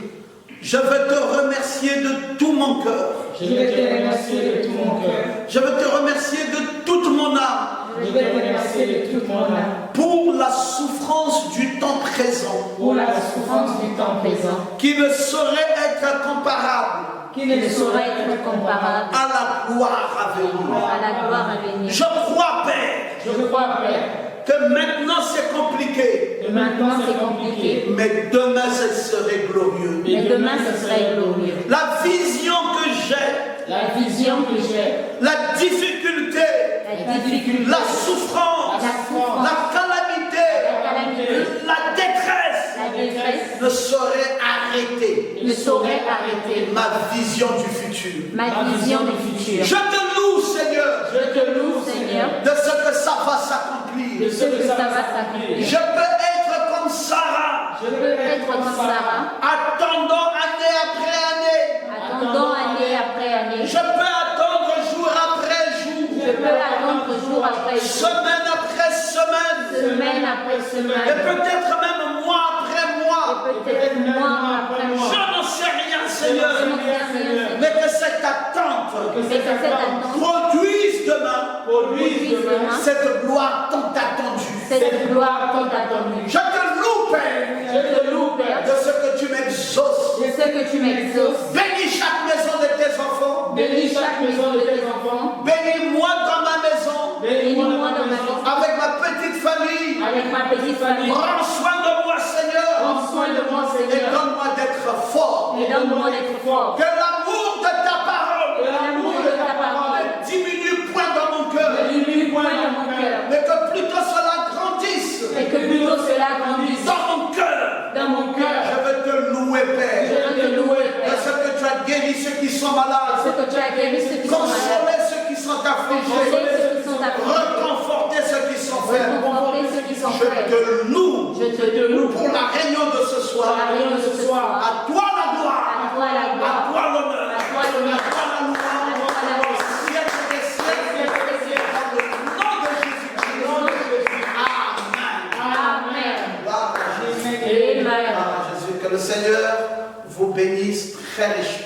je veux te remercier de tout mon cœur. je vais te remercier de tout mon cœur. Je veux te remercier de toute mon âme Je vais te remercier de toute mon âme pour la souffrance du temps présent pour la souffrance du temps présent, qui ne saurait être comparable qui ne ne saurait saurait être comparable à la gloire à venir. à la gloire à venir. Je crois, Père, Je crois, Père, que maintenant c'est compliqué, Et Maintenant c'est compliqué, mais demain ce serait glorieux. mais demain ce serait glorieux. La vision que j'ai, La vision que j'ai, la difficulté, La difficulté, la souffrance, la souffrance, la calamité, la calamité, la détresse la détresse ne saurait arrêter ne saurait arrêter ma vision du futur. ma vision du futur. Je te loue, Seigneur, je te loue, Seigneur, de ce que ça va de s'accomplir. ce que ça va s'accomplir. Je peux être comme Sarah, Je peut être comme Sarah, attendant année après année. attendant année après année. Je peux attendre jour après jour, Je peux attendre jour après jour, semaine après semaine, semaine après et semaine, peut-être même mois après mois. peut-être mois après mois. Je n'en sais rien, Je Seigneur, n'en sais rien, Seigneur. mais que cette attente Mais que cette attente produise demain Produise demain cette gloire tant attendue. cette gloire tant attendue. Je te loue, Père, Je te loue, Père, de ce que tu m'exauces. Je sais que tu m'exauces. Bénis chaque maison de tes enfants. bénis chaque maison de tes enfants. Bénis-moi dans ma maison, Bénis-moi dans ma maison. avec ma petite famille. Avec ma petite famille, Prends soin de moi, Seigneur, Prends soin de moi, et Seigneur. donne-moi d'être fort. et donne-moi d'être fort. Que l'amour de ta Que parole l'amour de ta parole ne diminue point dans mon cœur, ne diminue point Point dans dans mon mon cœur. cœur. mais que plutôt cela grandisse Et que plutôt cela grandisse dans mon cœur. dans mon cœur. Je veux te louer, Je Père, veux te louer, de Père. ce que tu as guéri ceux qui sont Ce malades, que tu as guéri ceux qui sont malades. consoler ceux qui sont affligés, Consoler ceux qui sont affligés. reconforter ceux qui sont faibles. Reconforter ceux qui sont Je faibles. te loue Je te loue pour la réunion de ce pour la soir. réunion de ce soir. À toi la gloire, À toi la à gloire. toi l'honneur, À toi l'honneur. à toi la louange, À toi la louange. au siècle des siècles, dans le nom de Jésus-Christ. Amen. Amen. Gloire à Jésus. Amen. Gloire à Jésus. Que le Seigneur vous bénisse très richement.